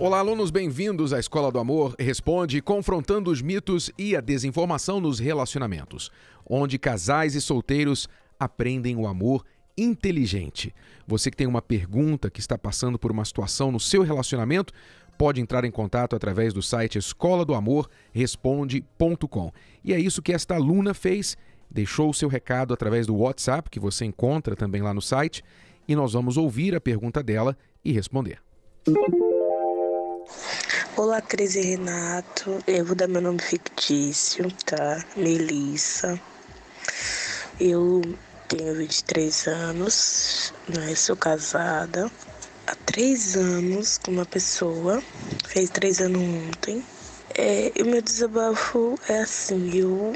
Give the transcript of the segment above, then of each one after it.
Olá, alunos, bem-vindos à Escola do Amor Responde, confrontando os mitos e a desinformação nos relacionamentos, onde casais e solteiros aprendem o amor inteligente. Você que tem uma pergunta, que está passando por uma situação no seu relacionamento, pode entrar em contato através do site escoladoamorresponde.com. E é isso que esta aluna fez, deixou o seu recado através do WhatsApp, que você encontra também lá no site, e nós vamos ouvir a pergunta dela e responder. Olá, Cris e Renato. Eu vou dar meu nome fictício, tá? Melissa. Eu tenho 23 anos, né? Sou casada há 3 anos com uma pessoa. Fez 3 anos ontem. E o meu desabafo é assim, eu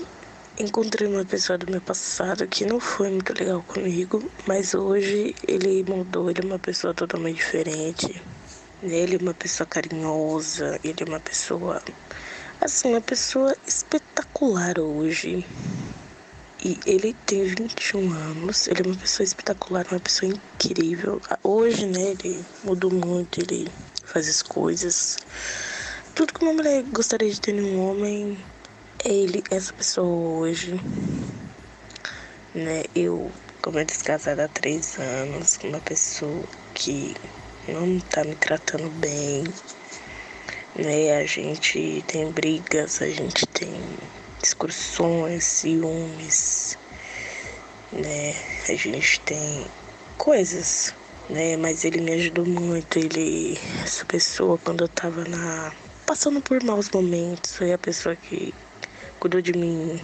encontrei uma pessoa do meu passado que não foi muito legal comigo, mas hoje ele mudou, ele é uma pessoa totalmente diferente. Ele é uma pessoa carinhosa, ele é uma pessoa, assim, uma pessoa espetacular hoje. E ele tem 21 anos, ele é uma pessoa espetacular, uma pessoa incrível. Hoje, né, ele mudou muito, ele faz as coisas. Tudo que uma mulher gostaria de ter em um homem, é ele, essa pessoa hoje. Né, eu, como eu disse, casada há 3 anos, com uma pessoa que não tá me tratando bem, né? A gente tem brigas, a gente tem discussões, ciúmes, né? A gente tem coisas, né? Mas ele me ajudou muito, essa pessoa, quando eu tava passando por maus momentos, foi a pessoa que cuidou de mim,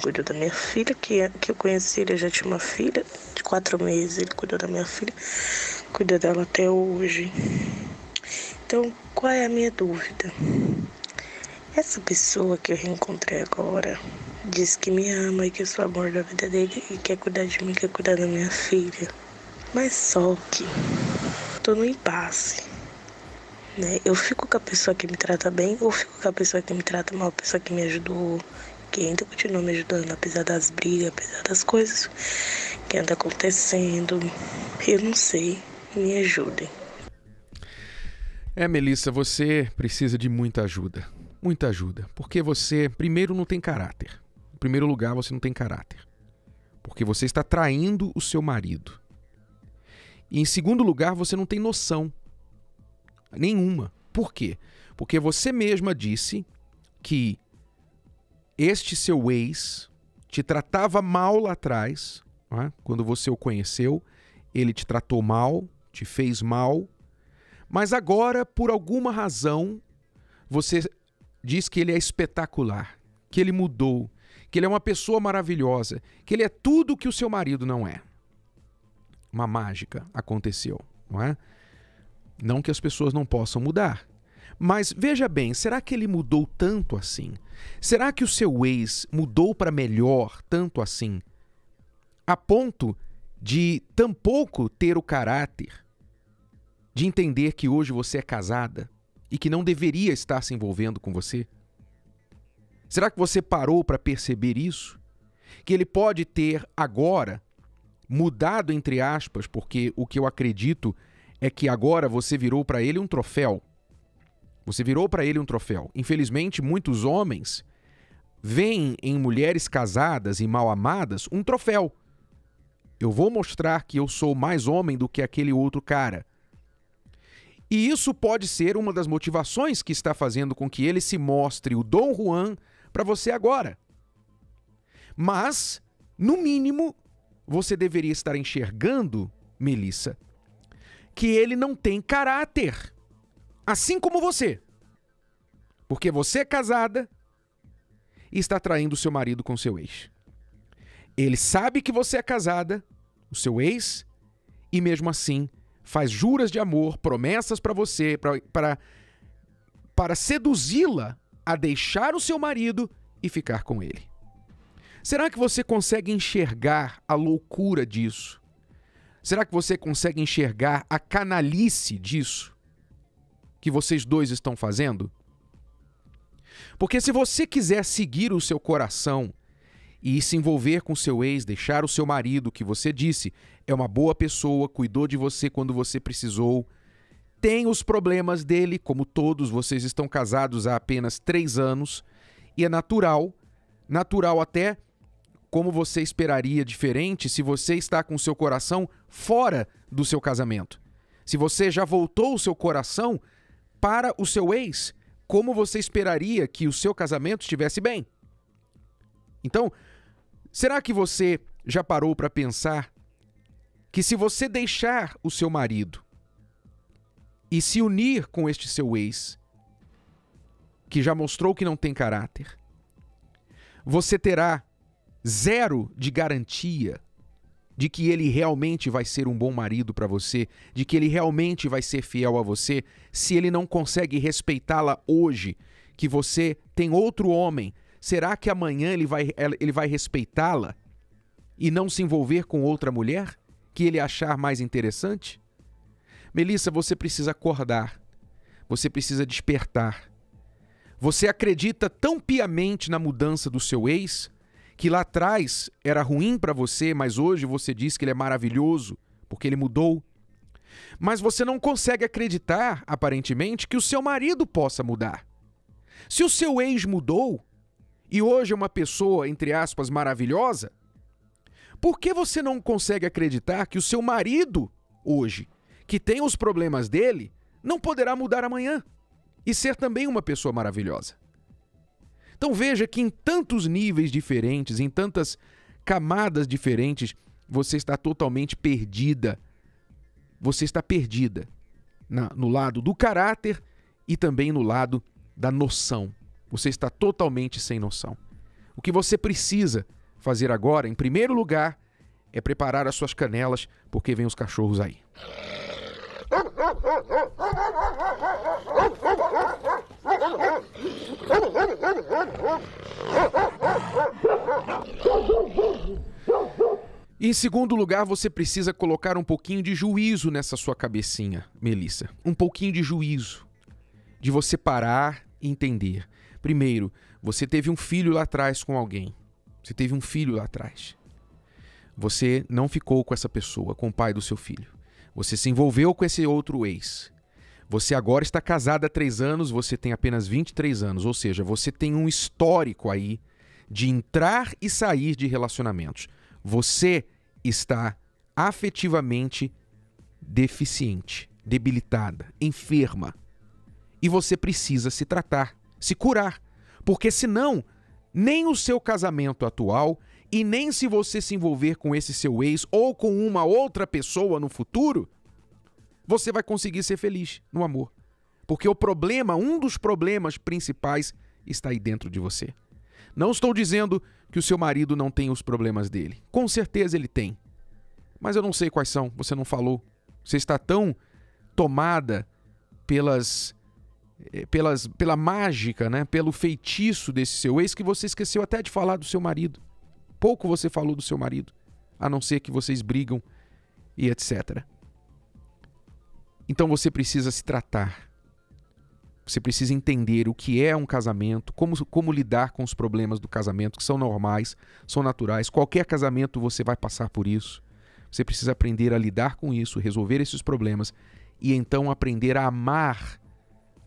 cuidou da minha filha, que eu conheci, ele já tinha uma filha de 4 meses, ele cuidou da minha filha, cuida dela até hoje. Então, qual é a minha dúvida? Essa pessoa que eu reencontrei agora diz que me ama e que eu sou o amor da vida dele e quer cuidar de mim, quer cuidar da minha filha. Mas só que tô no impasse, né? Eu fico com a pessoa que me trata bem ou fico com a pessoa que me trata mal, a pessoa que me ajudou, que ainda continua me ajudando, apesar das brigas, apesar das coisas que anda acontecendo. Eu não sei. Me ajudem. Melissa, você precisa de muita ajuda, porque você, primeiro, não tem caráter. Em primeiro lugar, você não tem caráter, porque você está traindo o seu marido. E em segundo lugar, você não tem noção nenhuma. Por quê? Porque você mesma disse que este seu ex te tratava mal lá atrás, né? Quando você o conheceu, ele te tratou mal, te fez mal, mas agora, por alguma razão, você diz que ele é espetacular, que ele mudou, que ele é uma pessoa maravilhosa, que ele é tudo que o seu marido não é. Uma mágica aconteceu, não é? Não que as pessoas não possam mudar, mas veja bem, será que ele mudou tanto assim? Será que o seu ex mudou para melhor tanto assim? A ponto de tampouco ter o caráter de entender que hoje você é casada e que não deveria estar se envolvendo com você? Será que você parou para perceber isso? Que ele pode ter agora mudado, entre aspas, porque o que eu acredito é que agora você virou para ele um troféu. Você virou para ele um troféu. Infelizmente, muitos homens veem em mulheres casadas e mal amadas um troféu. Eu vou mostrar que eu sou mais homem do que aquele outro cara. E isso pode ser uma das motivações que está fazendo com que ele se mostre o Dom Juan para você agora. Mas, no mínimo, você deveria estar enxergando, Melissa, que ele não tem caráter. Assim como você. Porque você é casada e está traindo seu marido com seu ex. Ele sabe que você é casada, o seu ex, e mesmo assim faz juras de amor, promessas para você, para seduzi-la a deixar o seu marido e ficar com ele. Será que você consegue enxergar a loucura disso? Será que você consegue enxergar a canalice disso que vocês dois estão fazendo? Porque se você quiser seguir o seu coração e se envolver com seu ex, deixar o seu marido, que você disse, é uma boa pessoa, cuidou de você quando você precisou, tem os problemas dele, como todos, vocês estão casados há apenas 3 anos, e é natural até, como você esperaria diferente, se você está com o seu coração fora do seu casamento. Se você já voltou o seu coração para o seu ex, como você esperaria que o seu casamento estivesse bem? Então, será que você já parou para pensar que se você deixar o seu marido e se unir com este seu ex, que já mostrou que não tem caráter, você terá 0 de garantia de que ele realmente vai ser um bom marido para você, de que ele realmente vai ser fiel a você, se ele não consegue respeitá-la hoje, que você tem outro homem, será que amanhã ele vai respeitá-la e não se envolver com outra mulher que ele achar mais interessante? Melissa, você precisa acordar, você precisa despertar. Você acredita tão piamente na mudança do seu ex, que lá atrás era ruim para você, mas hoje você diz que ele é maravilhoso, porque ele mudou. Mas você não consegue acreditar, aparentemente, que o seu marido possa mudar. Se o seu ex mudou, e hoje é uma pessoa, entre aspas, maravilhosa, por que você não consegue acreditar que o seu marido, hoje, que tem os problemas dele, não poderá mudar amanhã e ser também uma pessoa maravilhosa? Então veja que em tantos níveis diferentes, em tantas camadas diferentes, você está totalmente perdida. Você está perdida no lado do caráter e também no lado da noção. Você está totalmente sem noção. O que você precisa fazer agora, em primeiro lugar, é preparar as suas canelas, porque vem os cachorros aí. Em segundo lugar, você precisa colocar um pouquinho de juízo nessa sua cabecinha, Melissa. Um pouquinho de juízo. De você parar e entender. Primeiro, você teve um filho lá atrás com alguém. Você teve um filho lá atrás. Você não ficou com essa pessoa, com o pai do seu filho. Você se envolveu com esse outro ex. Você agora está casada há 3 anos, você tem apenas 23 anos. Ou seja, você tem um histórico aí de entrar e sair de relacionamentos. Você está afetivamente deficiente, debilitada, enferma. E você precisa se tratar, se curar. Porque senão, nem o seu casamento atual e nem se você se envolver com esse seu ex ou com uma outra pessoa no futuro, você vai conseguir ser feliz no amor. Porque o problema, um dos problemas principais, está aí dentro de você. Não estou dizendo que o seu marido não tem os problemas dele. Com certeza ele tem. Mas eu não sei quais são, você não falou. Você está tão tomada pela mágica, né? Pelo feitiço desse seu ex, que você esqueceu até de falar do seu marido. Pouco você falou do seu marido, a não ser que vocês brigam e etc. Então você precisa se tratar. Você precisa entender o que é um casamento, como lidar com os problemas do casamento, que são normais, são naturais. Qualquer casamento você vai passar por isso. Você precisa aprender a lidar com isso, resolver esses problemas e então aprender a amar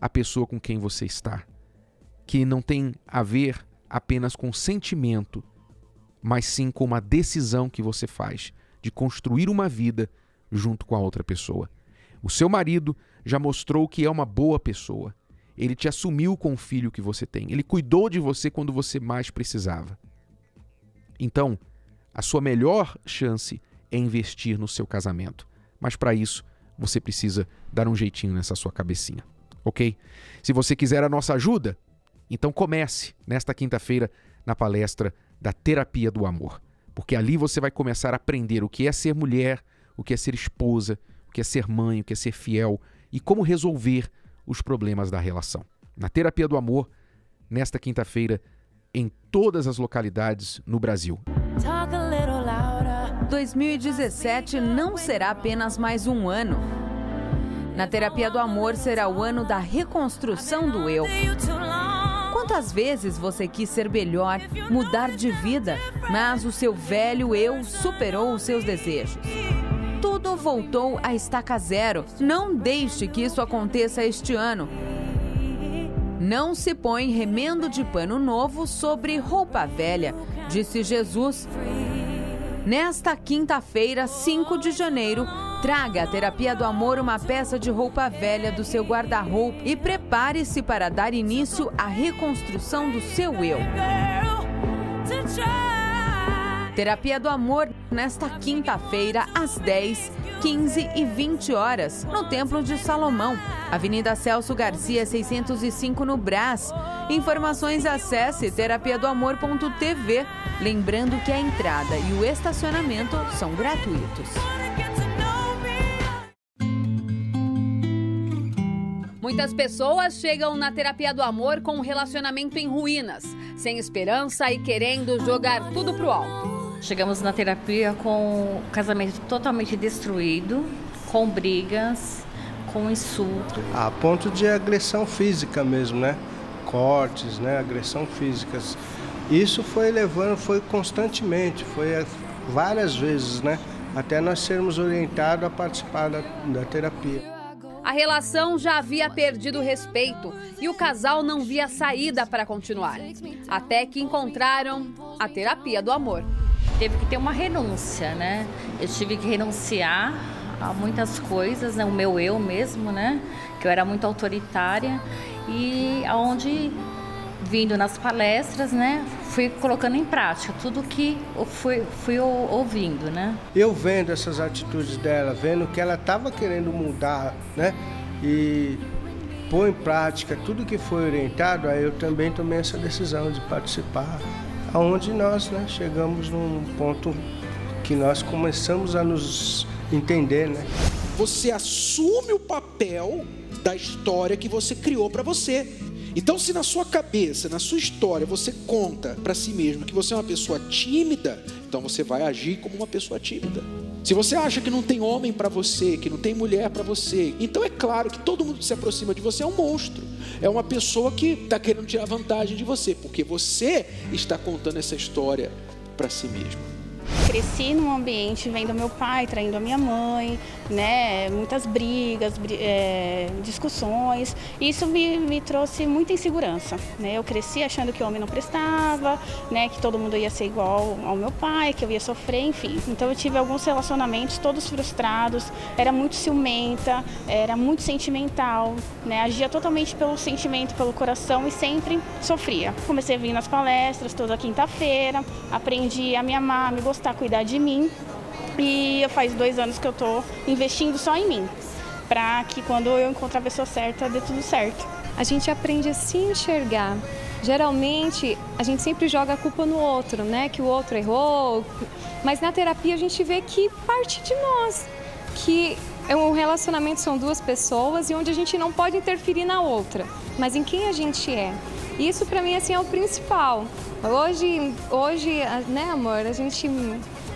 a pessoa com quem você está. Que não tem a ver apenas com sentimento, mas sim com uma decisão que você faz de construir uma vida junto com a outra pessoa. O seu marido já mostrou que é uma boa pessoa. Ele te assumiu com o filho que você tem. Ele cuidou de você quando você mais precisava. Então, a sua melhor chance é investir no seu casamento. Mas para isso, você precisa dar um jeitinho nessa sua cabecinha, ok? Se você quiser a nossa ajuda, então comece nesta quinta-feira na palestra da Terapia do Amor. Porque ali você vai começar a aprender o que é ser mulher, o que é ser esposa, o que é ser mãe, o que é ser fiel e como resolver os problemas da relação. Na Terapia do Amor, nesta quinta-feira, em todas as localidades no Brasil. 2017 não será apenas mais um ano. Na Terapia do Amor será o ano da reconstrução do eu. Quantas vezes você quis ser melhor, mudar de vida, mas o seu velho eu superou os seus desejos? tudo voltou à estaca zero. Não deixe que isso aconteça este ano. Não se põe remendo de pano novo sobre roupa velha, disse Jesus. Nesta quinta-feira, 5 de janeiro, traga à Terapia do Amor uma peça de roupa velha do seu guarda-roupa e prepare-se para dar início à reconstrução do seu eu. Terapia do Amor, nesta quinta-feira, às 10, 15 e 20 horas, no Templo de Salomão, Avenida Celso Garcia, 605, no Brás. Informações, acesse terapiadoamor.tv. Lembrando que a entrada e o estacionamento são gratuitos. Muitas pessoas chegam na Terapia do Amor com um relacionamento em ruínas, sem esperança e querendo jogar tudo pro alto. Chegamos na terapia com o casamento totalmente destruído, com brigas, com insulto. A ponto de agressão física mesmo, né? Cortes, né? Agressão físicas. Isso foi constantemente, foi várias vezes, né? Até nós sermos orientados a participar da terapia. A relação já havia perdido o respeito e o casal não via saída para continuar. Até que encontraram a Terapia do Amor. Teve que ter uma renúncia, né? Eu tive que renunciar a muitas coisas, né? O meu eu mesmo, né? Que eu era muito autoritária e aonde, vindo nas palestras, né? Fui colocando em prática tudo que eu fui ouvindo, né? Eu vendo essas atitudes dela, vendo que ela estava querendo mudar, né? E pôr em prática tudo que foi orientado, aí eu também tomei essa decisão de participar. Aonde nós, né, chegamos num ponto que nós começamos a nos entender, né? Você assume o papel da história que você criou para você. Então, se na sua cabeça, na sua história, você conta para si mesmo que você é uma pessoa tímida, então você vai agir como uma pessoa tímida. Se você acha que não tem homem para você, que não tem mulher para você, então é claro que todo mundo que se aproxima de você é um monstro. É uma pessoa que está querendo tirar vantagem de você, porque você está contando essa história para si mesmo. Cresci num ambiente vendo meu pai traindo a minha mãe, né? Muitas brigas, discussões. Isso me trouxe muita insegurança, né? Eu cresci achando que o homem não prestava, né? Que todo mundo ia ser igual ao meu pai, que eu ia sofrer, enfim. Então eu tive alguns relacionamentos todos frustrados, era muito ciumenta, era muito sentimental, né? Agia totalmente pelo sentimento, pelo coração e sempre sofria. Comecei a vir nas palestras toda quinta-feira, aprendi a me amar, me gostar, cuidar de mim, e faz 2 anos que eu tô investindo só em mim, para que quando eu encontrar a pessoa certa, dê tudo certo. A gente aprende a se enxergar. Geralmente, a gente sempre joga a culpa no outro, né? Que o outro errou, mas na terapia a gente vê que parte de nós, que um relacionamento são 2 pessoas e onde a gente não pode interferir na outra, mas em quem a gente é. Isso para mim assim é o principal. Hoje, né, amor, a gente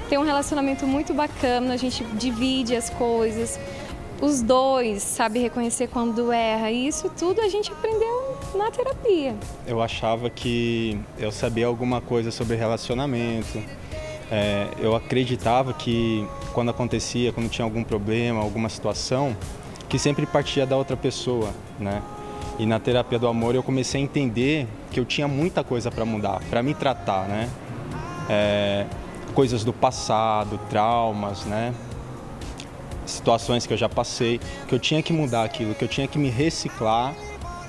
tem um relacionamento muito bacana, a gente divide as coisas, os 2 sabem reconhecer quando erra, e isso tudo a gente aprendeu na terapia. Eu achava que eu sabia alguma coisa sobre relacionamento, eu acreditava que quando acontecia, quando tinha algum problema, alguma situação, que sempre partia da outra pessoa, né? E na Terapia do Amor eu comecei a entender que eu tinha muita coisa para mudar, para me tratar, né? Coisas do passado, traumas, né? Situações que eu já passei, que eu tinha que mudar aquilo, que eu tinha que me reciclar,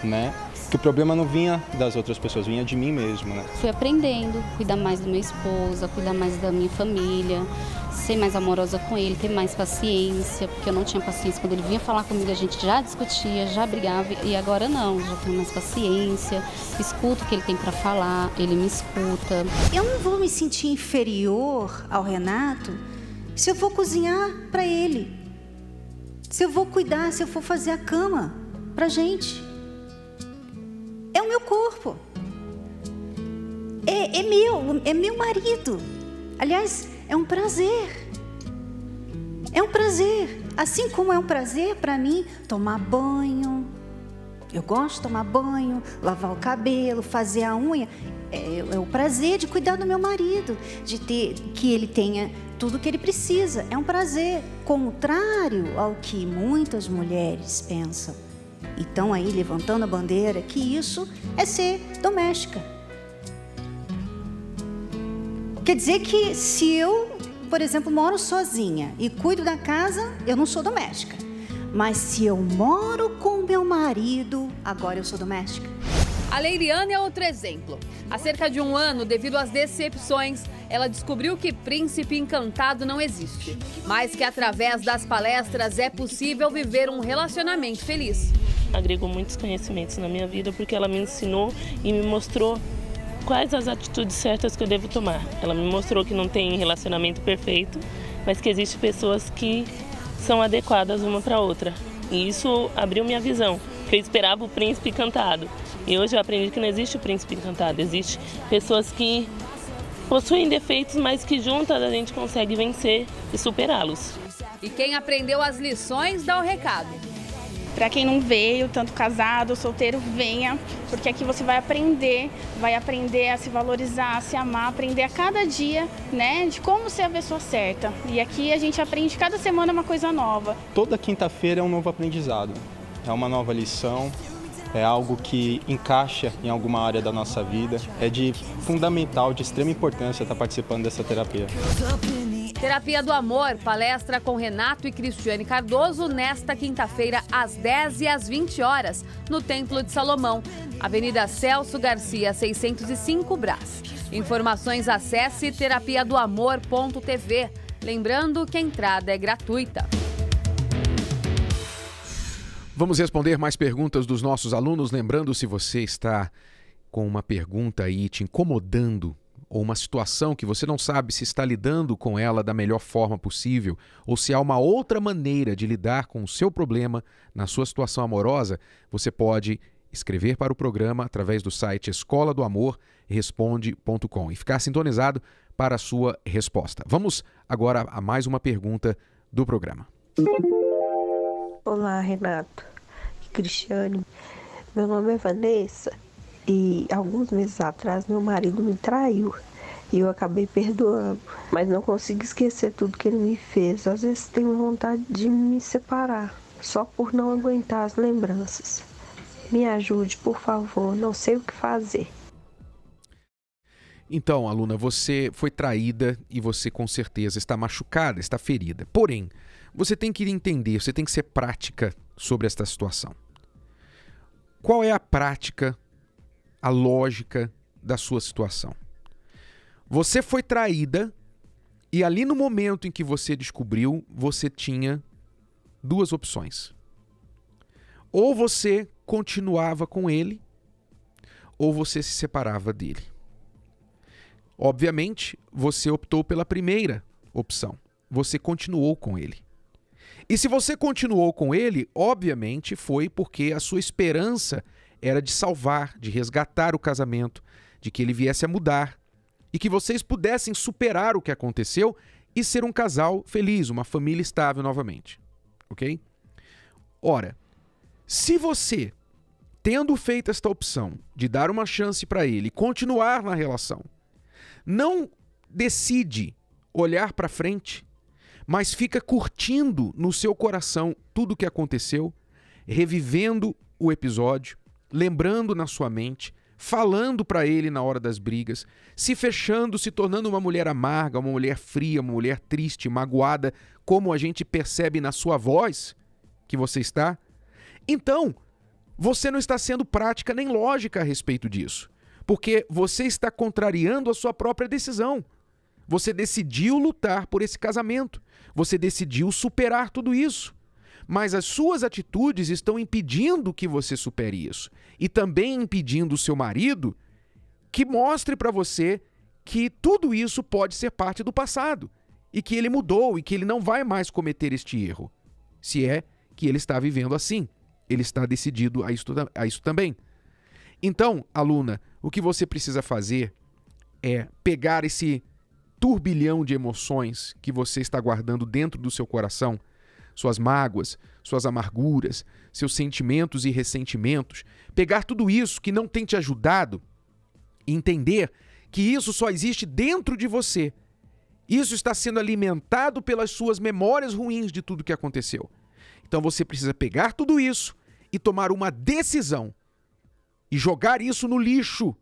né? Que o problema não vinha das outras pessoas, vinha de mim mesmo, né? Fui aprendendo, cuidar mais da minha esposa, cuidar mais da minha família, ser mais amorosa com ele, ter mais paciência, porque eu não tinha paciência. Quando ele vinha falar comigo, a gente já discutia, já brigava, e agora não, já tenho mais paciência, escuto o que ele tem para falar, ele me escuta. Eu não vou me sentir inferior ao Renato se eu for cozinhar para ele, se eu vou cuidar, se eu for fazer a cama pra gente. É o meu corpo, é meu marido. Aliás, é um prazer. É um prazer. Assim como é um prazer para mim tomar banho. Eu gosto de tomar banho, lavar o cabelo, fazer a unha. É o prazer de cuidar do meu marido, de ter que ele tenha tudo que ele precisa. É um prazer, contrário ao que muitas mulheres pensam. E estão aí levantando a bandeira que isso é ser doméstica. Quer dizer que se eu, por exemplo, moro sozinha e cuido da casa, eu não sou doméstica. Mas se eu moro com meu marido, agora eu sou doméstica. A Leiriane é outro exemplo. Há cerca de 1 ano, devido às decepções, ela descobriu que príncipe encantado não existe, mas que através das palestras é possível viver um relacionamento feliz. Agregou muitos conhecimentos na minha vida porque ela me ensinou e me mostrou quais as atitudes certas que eu devo tomar. Ela me mostrou que não tem relacionamento perfeito, mas que existem pessoas que são adequadas uma para outra. E isso abriu minha visão, porque eu esperava o príncipe encantado. E hoje eu aprendi que não existe o príncipe encantado, existe pessoas que possuem defeitos, mas que juntas a gente consegue vencer e superá-los. E quem aprendeu as lições dá o recado. Para quem não veio, tanto casado ou solteiro, venha, porque aqui você vai aprender a se valorizar, a se amar, aprender a cada dia, né, de como ser a pessoa certa. E aqui a gente aprende cada semana uma coisa nova. Toda quinta-feira é um novo aprendizado, é uma nova lição, é algo que encaixa em alguma área da nossa vida, é de fundamental, de extrema importância estar participando dessa terapia. Terapia do Amor, palestra com Renato e Cristiane Cardoso nesta quinta-feira às 10 e às 20 horas, no Templo de Salomão, Avenida Celso Garcia, 605 Brás. Informações, acesse terapiadoamor.tv. Lembrando que a entrada é gratuita. Vamos responder mais perguntas dos nossos alunos. Lembrando, se você está com uma pergunta aí te incomodando, ou uma situação que você não sabe se está lidando com ela da melhor forma possível, ou se há uma outra maneira de lidar com o seu problema na sua situação amorosa, você pode escrever para o programa através do site escoladoamorresponde.com e ficar sintonizado para a sua resposta. Vamos agora a mais uma pergunta do programa. Olá, Renato e Cristiane. Meu nome é Vanessa. E alguns meses atrás meu marido me traiu e eu acabei perdoando, mas não consigo esquecer tudo que ele me fez. Às vezes tenho vontade de me separar, só por não aguentar as lembranças. Me ajude, por favor, não sei o que fazer. Então, aluna, você foi traída e você com certeza está machucada, está ferida. Porém, você tem que entender, você tem que ser prática sobre esta situação. Qual é a prática, a lógica da sua situação? Você foi traída e ali no momento em que você descobriu, você tinha duas opções. Ou você continuava com ele, ou você se separava dele. Obviamente, você optou pela primeira opção. Você continuou com ele. E se você continuou com ele, obviamente foi porque a sua esperança era de salvar, de resgatar o casamento, de que ele viesse a mudar e que vocês pudessem superar o que aconteceu e ser um casal feliz, uma família estável novamente. Ok? Ora, se você, tendo feito esta opção de dar uma chance para ele e continuar na relação, não decide olhar para frente, mas fica curtindo no seu coração tudo o que aconteceu, revivendo o episódio, lembrando na sua mente, falando para ele na hora das brigas, se fechando, se tornando uma mulher amarga, uma mulher fria, uma mulher triste, magoada, como a gente percebe na sua voz que você está, então você não está sendo prática nem lógica a respeito disso, porque você está contrariando a sua própria decisão. Você decidiu lutar por esse casamento, você decidiu superar tudo isso. Mas as suas atitudes estão impedindo que você supere isso. E também impedindo o seu marido que mostre para você que tudo isso pode ser parte do passado. E que ele mudou e que ele não vai mais cometer este erro. Se é que ele está vivendo assim. Ele está decidido a isso também. Então, aluna, o que você precisa fazer é pegar esse turbilhão de emoções que você está guardando dentro do seu coração, suas mágoas, suas amarguras, seus sentimentos e ressentimentos, pegar tudo isso que não tem te ajudado e entender que isso só existe dentro de você Isso está sendo alimentado pelas suas memórias ruins de tudo que aconteceu. Então você precisa pegar tudo isso e tomar uma decisão e jogar isso no lixo.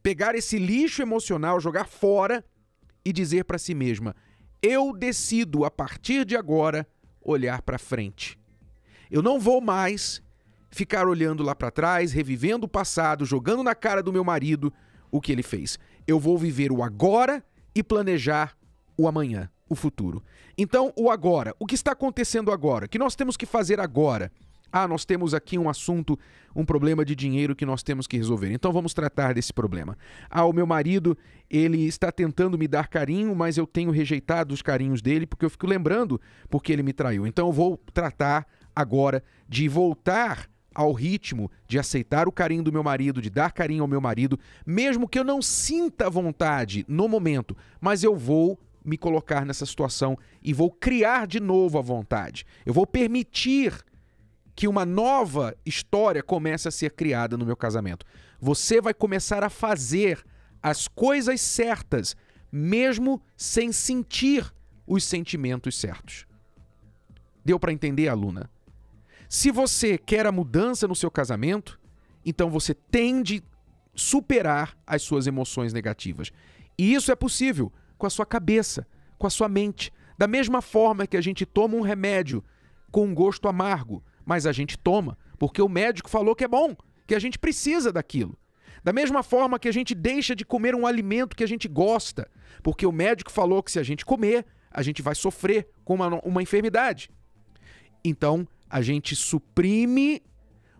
Pegar esse lixo emocional, jogar fora e dizer para si mesma: eu decido a partir de agora olhar para frente. Eu não vou mais ficar olhando lá para trás, revivendo o passado, jogando na cara do meu marido o que ele fez. Eu vou viver o agora e planejar o amanhã, o futuro. Então, o agora. O que está acontecendo agora? O que nós temos que fazer agora? Nós temos aqui um assunto, um problema de dinheiro que nós temos que resolver. Então vamos tratar desse problema. O meu marido, ele está tentando me dar carinho, mas eu tenho rejeitado os carinhos dele porque eu fico lembrando porque ele me traiu. Então eu vou tratar agora de voltar ao ritmo de aceitar o carinho do meu marido, de dar carinho ao meu marido, mesmo que eu não sinta vontade no momento, mas eu vou me colocar nessa situação e vou criar de novo a vontade. Eu vou permitir que uma nova história comece a ser criada no meu casamento. Você vai começar a fazer as coisas certas, mesmo sem sentir os sentimentos certos. Deu para entender, aluna? Se você quer a mudança no seu casamento, então você tem de superar as suas emoções negativas. E isso é possível com a sua cabeça, com a sua mente. Da mesma forma que a gente toma um remédio com um gosto amargo, mas a gente toma porque o médico falou que é bom, que a gente precisa daquilo. Da mesma forma que a gente deixa de comer um alimento que a gente gosta, porque o médico falou que se a gente comer, a gente vai sofrer com uma enfermidade. Então, a gente suprime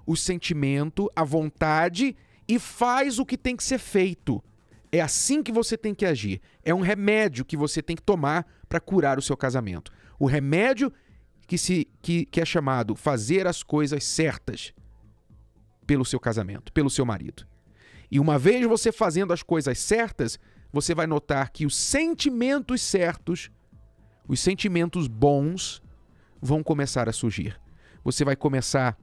o sentimento, a vontade e faz o que tem que ser feito. É assim que você tem que agir. É um remédio que você tem que tomar para curar o seu casamento. O remédio que é chamado fazer as coisas certas pelo seu casamento, pelo seu marido. E uma vez você fazendo as coisas certas, você vai notar que os sentimentos certos, os sentimentos bons, vão começar a surgir. Você vai começar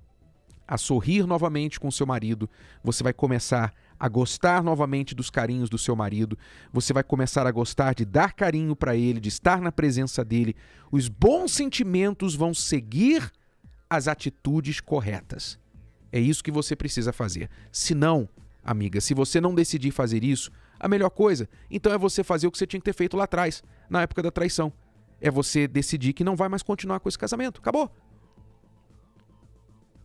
a sorrir novamente com o seu marido, você vai começar a gostar novamente dos carinhos do seu marido, você vai começar a gostar de dar carinho para ele, de estar na presença dele. Os bons sentimentos vão seguir as atitudes corretas. É isso que você precisa fazer. Se não, amiga, se você não decidir fazer isso, a melhor coisa, então é você fazer o que você tinha que ter feito lá atrás, na época da traição. É você decidir que não vai mais continuar com esse casamento. Acabou.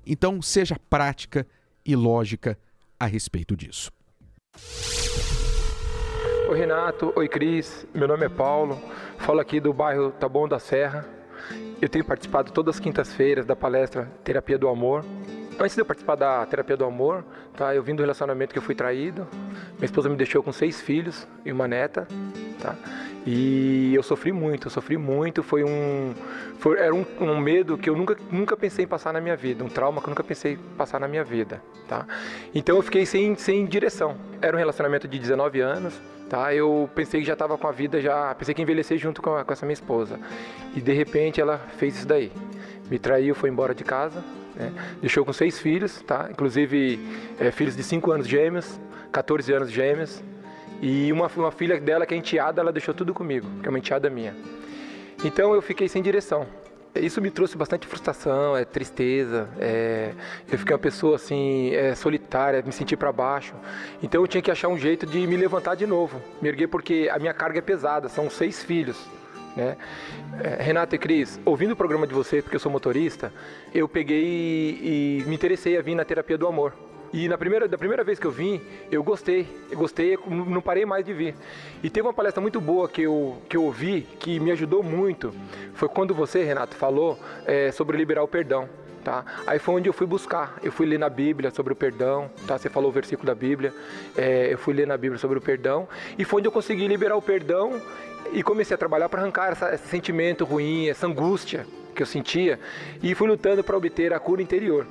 Então, seja prática e lógica a respeito disso. Oi, Renato. Oi, Cris. Meu nome é Paulo. Falo aqui do bairro Taboão da Serra. Eu tenho participado todas as quintas-feiras da palestra Terapia do Amor. Antes de eu participar da Terapia do Amor, eu vim do relacionamento que eu fui traído. Minha esposa me deixou com 6 filhos e uma neta. E eu sofri muito. Era um medo que eu nunca pensei em passar na minha vida, um trauma que eu nunca pensei em passar na minha vida, Então eu fiquei sem direção. Era um relacionamento de 19 anos, Eu pensei que já estava com a vida, pensei que ia envelhecer junto com essa minha esposa. E de repente ela fez isso daí. Me traiu, foi embora de casa, Deixou com 6 filhos, Inclusive filhos de 5 anos gêmeos, 14 anos gêmeos. E uma filha dela que é enteada, ela deixou tudo comigo, que é uma enteada minha. Então eu fiquei sem direção. Isso me trouxe bastante frustração, tristeza. Eu fiquei uma pessoa assim, solitária, me senti para baixo. Então eu tinha que achar um jeito de me levantar de novo, me erguer, porque a minha carga é pesada, são 6 filhos. Renato e Cris, ouvindo o programa de vocês, porque eu sou motorista, eu peguei e me interessei a vir na Terapia do Amor. E da primeira vez que eu vim, eu gostei, não parei mais de vir. E teve uma palestra muito boa que eu ouvi, que me ajudou muito. Foi quando você, Renato, falou sobre liberar o perdão. Aí foi onde eu fui buscar, eu fui ler na Bíblia sobre o perdão, Você falou o versículo da Bíblia, eu fui ler na Bíblia sobre o perdão. E foi onde eu consegui liberar o perdão e comecei a trabalhar para arrancar esse sentimento ruim, essa angústia que eu sentia. E fui lutando para obter a cura interior.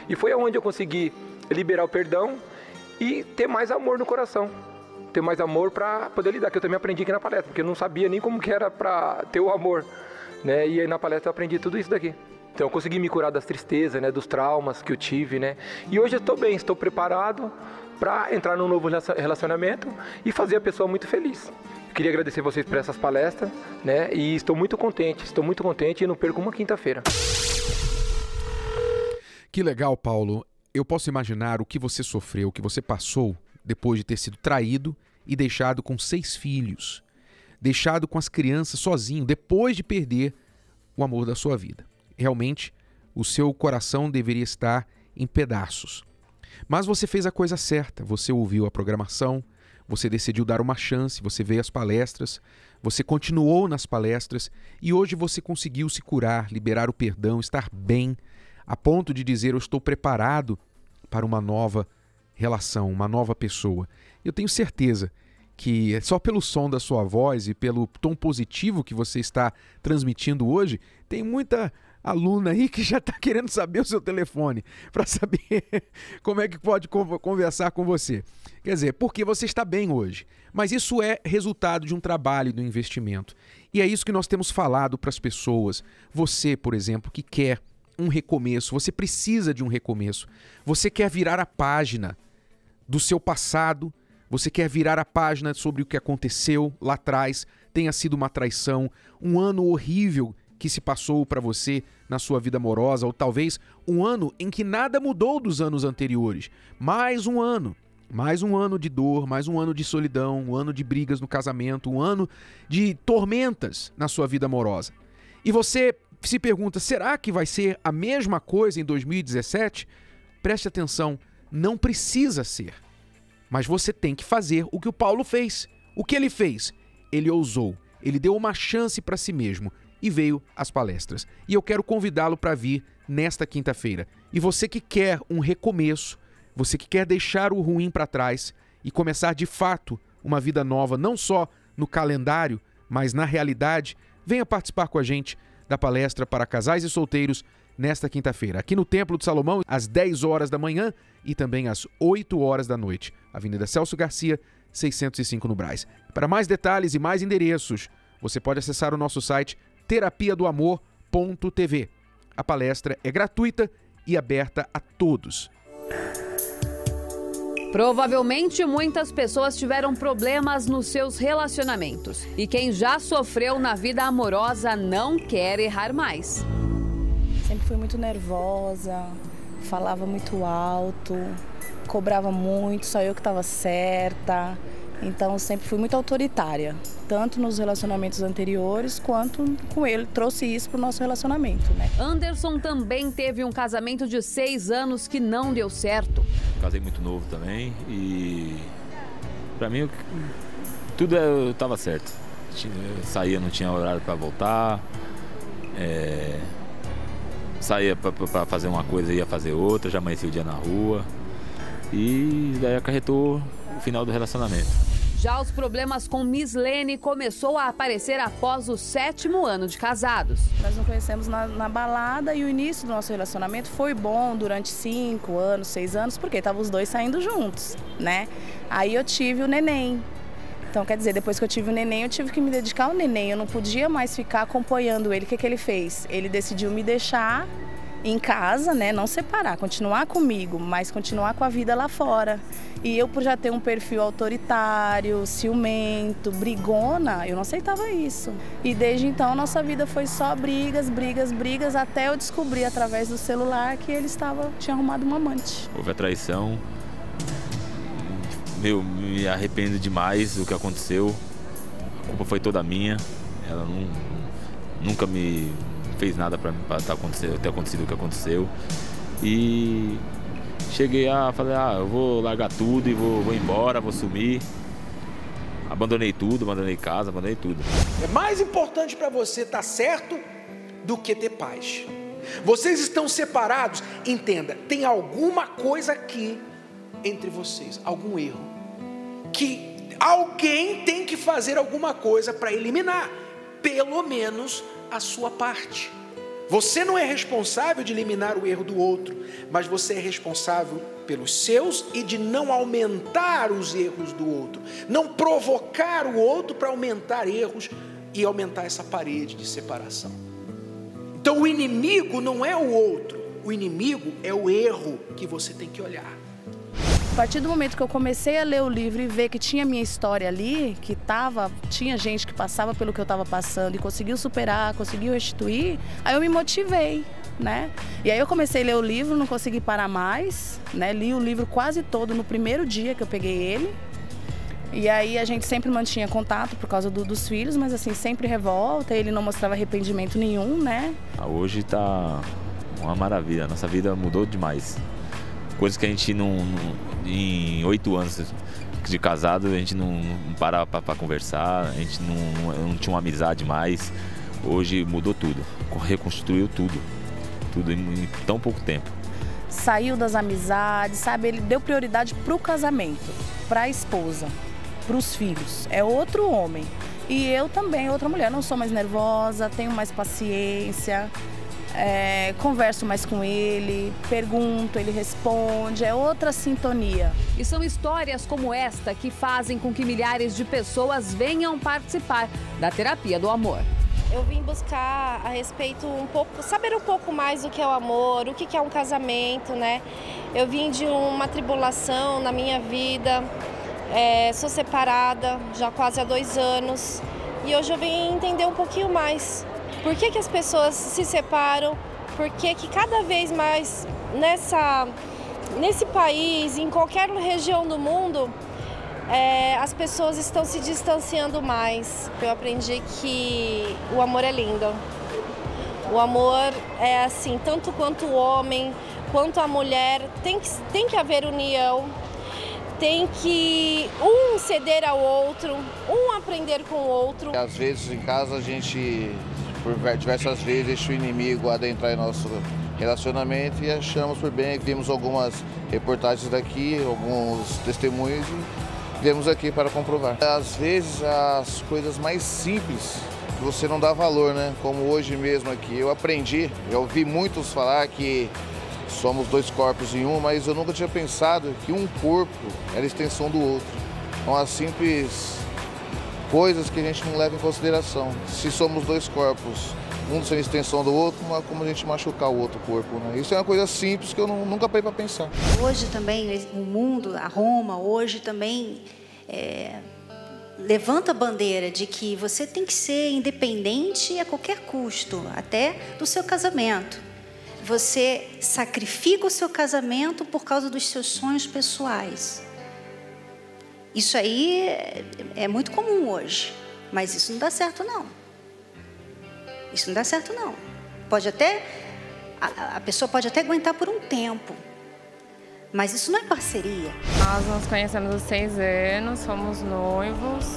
E foi onde eu consegui liberar o perdão e ter mais amor no coração, ter mais amor para poder lidar, que eu também aprendi aqui na palestra, porque eu não sabia nem como que era para ter o amor, E aí na palestra eu aprendi tudo isso daqui. Então eu consegui me curar das tristezas, dos traumas que eu tive, E hoje eu estou bem, estou preparado para entrar num novo relacionamento e fazer a pessoa muito feliz. Queria agradecer vocês por essas palestras, né? E estou muito contente e não perco uma quinta-feira. Que legal, Paulo. Eu posso imaginar o que você sofreu, o que você passou depois de ter sido traído e deixado com 6 filhos. Deixado com as crianças sozinho, depois de perder o amor da sua vida. Realmente, o seu coração deveria estar em pedaços. Mas você fez a coisa certa, você ouviu a programação, você decidiu dar uma chance, você veio às palestras, você continuou nas palestras e hoje você conseguiu se curar, liberar o perdão, estar bem, a ponto de dizer: eu estou preparado para uma nova relação, uma nova pessoa. Eu tenho certeza que só pelo som da sua voz e pelo tom positivo que você está transmitindo hoje, tem muita aluna aí que já está querendo saber o seu telefone para saber como é que pode conversar com você. Quer dizer, porque você está bem hoje. Mas isso é resultado de um trabalho, de um investimento. E é isso que nós temos falado para as pessoas. Você, por exemplo, que quer um recomeço, você precisa de um recomeço. Você quer virar a página do seu passado, você quer virar a página sobre o que aconteceu lá atrás, tenha sido uma traição, um ano horrível que se passou para você na sua vida amorosa, ou talvez um ano em que nada mudou dos anos anteriores. Mais um ano de dor, mais um ano de solidão, um ano de brigas no casamento, um ano de tormentas na sua vida amorosa. E você se pergunta, será que vai ser a mesma coisa em 2017? Preste atenção, não precisa ser. Mas você tem que fazer o que o Paulo fez. O que ele fez? Ele ousou, ele deu uma chance para si mesmo e veio às palestras. E eu quero convidá-lo para vir nesta quinta-feira. E você que quer um recomeço, você que quer deixar o ruim para trás e começar de fato uma vida nova, não só no calendário, mas na realidade, venha participar com a gente da palestra para casais e solteiros nesta quinta-feira, aqui no Templo de Salomão, às 10 horas da manhã e também às 8 horas da noite. Avenida Celso Garcia, 605 no Brás. Para mais detalhes e mais endereços, você pode acessar o nosso site terapiadoamor.tv. A palestra é gratuita e aberta a todos. Provavelmente muitas pessoas tiveram problemas nos seus relacionamentos. E quem já sofreu na vida amorosa não quer errar mais. Sempre fui muito nervosa, falava muito alto, cobrava muito, só eu que estava certa. Então sempre fui muito autoritária, tanto nos relacionamentos anteriores quanto com ele. Trouxe isso para o nosso relacionamento, né? Anderson também teve um casamento de 6 anos que não deu certo. Casei muito novo também e para mim tudo eu estava certo. Eu saía, não tinha horário para voltar, saía para fazer uma coisa, ia fazer outra, já amanhecia o dia na rua e daí acarretou o final do relacionamento. Já os problemas com Mislene começou a aparecer após o 7º ano de casados. Nós nos conhecemos na balada e o início do nosso relacionamento foi bom durante 5 anos, 6 anos, porque estavam os dois saindo juntos, né? Aí eu tive o neném. Então, quer dizer, depois que eu tive o neném, eu tive que me dedicar ao neném. Eu não podia mais ficar acompanhando ele. O que ele fez? Ele decidiu me deixar em casa, né? Não separar, continuar comigo, mas continuar com a vida lá fora. E eu, por já ter um perfil autoritário, ciumento, brigona, eu não aceitava isso. E desde então, nossa vida foi só brigas, brigas, brigas, até eu descobrir através do celular que ele tinha arrumado um amante. Houve a traição. Me arrependo demais do que aconteceu. A culpa foi toda minha. Ela nunca me fez nada para ter acontecido o que aconteceu. E cheguei a falar, eu vou largar tudo e vou embora, vou sumir. Abandonei tudo, abandonei casa, abandonei tudo. É mais importante para você estar certo do que ter paz. Vocês estão separados, entenda, tem alguma coisa aqui entre vocês, algum erro, que alguém tem que fazer alguma coisa para eliminar, pelo menos a sua parte. Você não é responsável de eliminar o erro do outro, mas você é responsável pelos seus e de não aumentar os erros do outro, não provocar o outro para aumentar erros e aumentar essa parede de separação. Então o inimigo não é o outro, o inimigo é o erro que você tem que olhar. A partir do momento que eu comecei a ler o livro e ver que tinha minha história ali, que tinha gente que passava pelo que eu estava passando e conseguiu superar, conseguiu restituir, aí eu me motivei, né? E aí eu comecei a ler o livro, não consegui parar mais, né? Li o livro quase todo no primeiro dia que eu peguei ele. E aí a gente sempre mantinha contato por causa dos filhos, mas assim, sempre revolta, ele não mostrava arrependimento nenhum, né? Hoje tá uma maravilha, nossa vida mudou demais. Coisas que a gente em 8 anos de casado, a gente não parava para conversar, a gente não tinha uma amizade mais. Hoje mudou tudo, reconstruiu tudo em tão pouco tempo. Saiu das amizades, sabe? Ele deu prioridade pro casamento, pra esposa, pros filhos. É outro homem. E eu também, outra mulher. Não sou mais nervosa, tenho mais paciência. Converso mais com ele, pergunto, ele responde, é outra sintonia. E são histórias como esta que fazem com que milhares de pessoas venham participar da terapia do amor. Eu vim buscar a respeito saber um pouco mais do que é o amor, o que é um casamento, né? Eu vim de uma tribulação na minha vida, sou separada já quase há 2 anos e hoje eu vim entender um pouquinho mais. Por que as pessoas se separam? Por que cada vez mais nesse país, em qualquer região do mundo, as pessoas estão se distanciando mais? Eu aprendi que o amor é lindo. O amor é assim, tanto quanto o homem, quanto a mulher, tem que haver união. Tem que um ceder ao outro, um aprender com o outro. Às vezes em casa a gente, por diversas vezes, deixa o inimigo adentrar em nosso relacionamento e achamos por bem, vimos algumas reportagens daqui, alguns testemunhos e viemos aqui para comprovar. Às vezes as coisas mais simples que você não dá valor, né? Como hoje mesmo aqui, eu ouvi muitos falar que somos 2 corpos em um, mas eu nunca tinha pensado que um corpo era a extensão do outro. São as simples coisas que a gente não leva em consideração. Se somos 2 corpos, um sendo extensão do outro, não é como a gente machucar o outro corpo, né? Isso é uma coisa simples que eu nunca parei para pensar. Hoje também o mundo, a Roma, hoje também levanta a bandeira de que você tem que ser independente a qualquer custo, até do seu casamento. Você sacrifica o seu casamento por causa dos seus sonhos pessoais. Isso aí é muito comum hoje, mas isso não dá certo não. Isso não dá certo não. A pessoa pode até aguentar por um tempo, mas isso não é parceria. Nós nos conhecemos há 6 anos, somos noivos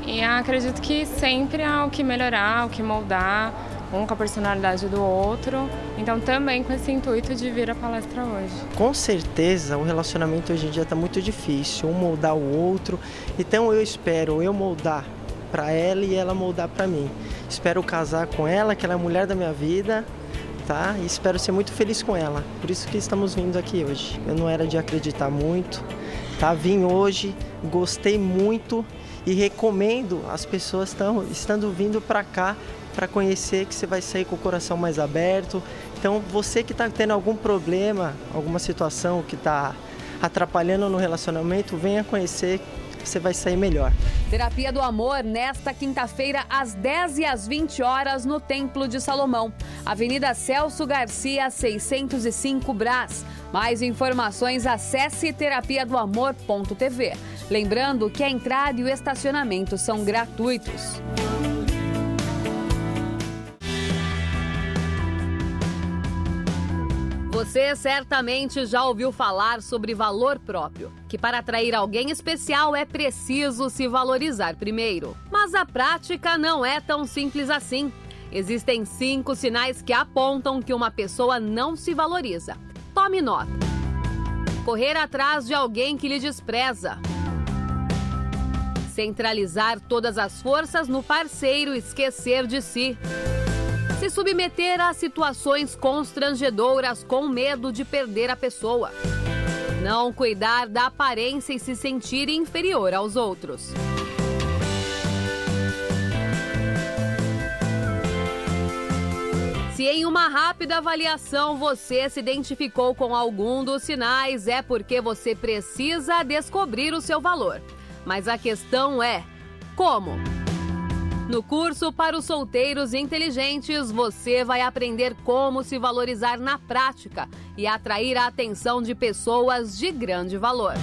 e acredito que sempre há o que melhorar, o que moldar, um com a personalidade do outro, então também com esse intuito de vir à palestra hoje. Com certeza o relacionamento hoje em dia está muito difícil, um moldar o outro, então eu espero moldar para ela e ela moldar para mim. Espero casar com ela, que ela é a mulher da minha vida, tá? E espero ser muito feliz com ela, por isso que estamos vindo aqui hoje. Eu não era de acreditar muito, tá? Vim hoje, gostei muito e recomendo as pessoas estando vindo para cá para conhecer, que você vai sair com o coração mais aberto. Então, você que está tendo algum problema, alguma situação que está atrapalhando no relacionamento, venha conhecer, você vai sair melhor. Terapia do Amor, nesta quinta-feira, às 10 e às 20 horas, no Templo de Salomão. Avenida Celso Garcia, 605 Brás. Mais informações, acesse terapiadoamor.tv. Lembrando que a entrada e o estacionamento são gratuitos. Você certamente já ouviu falar sobre valor próprio, que para atrair alguém especial é preciso se valorizar primeiro. Mas a prática não é tão simples assim. Existem 5 sinais que apontam que uma pessoa não se valoriza. Tome nota. Correr atrás de alguém que lhe despreza. Centralizar todas as forças no parceiro e esquecer de si. Se submeter a situações constrangedoras com medo de perder a pessoa. Não cuidar da aparência e se sentir inferior aos outros. Se em uma rápida avaliação você se identificou com algum dos sinais, é porque você precisa descobrir o seu valor. Mas a questão é: como? No curso para os solteiros inteligentes, você vai aprender como se valorizar na prática e atrair a atenção de pessoas de grande valor.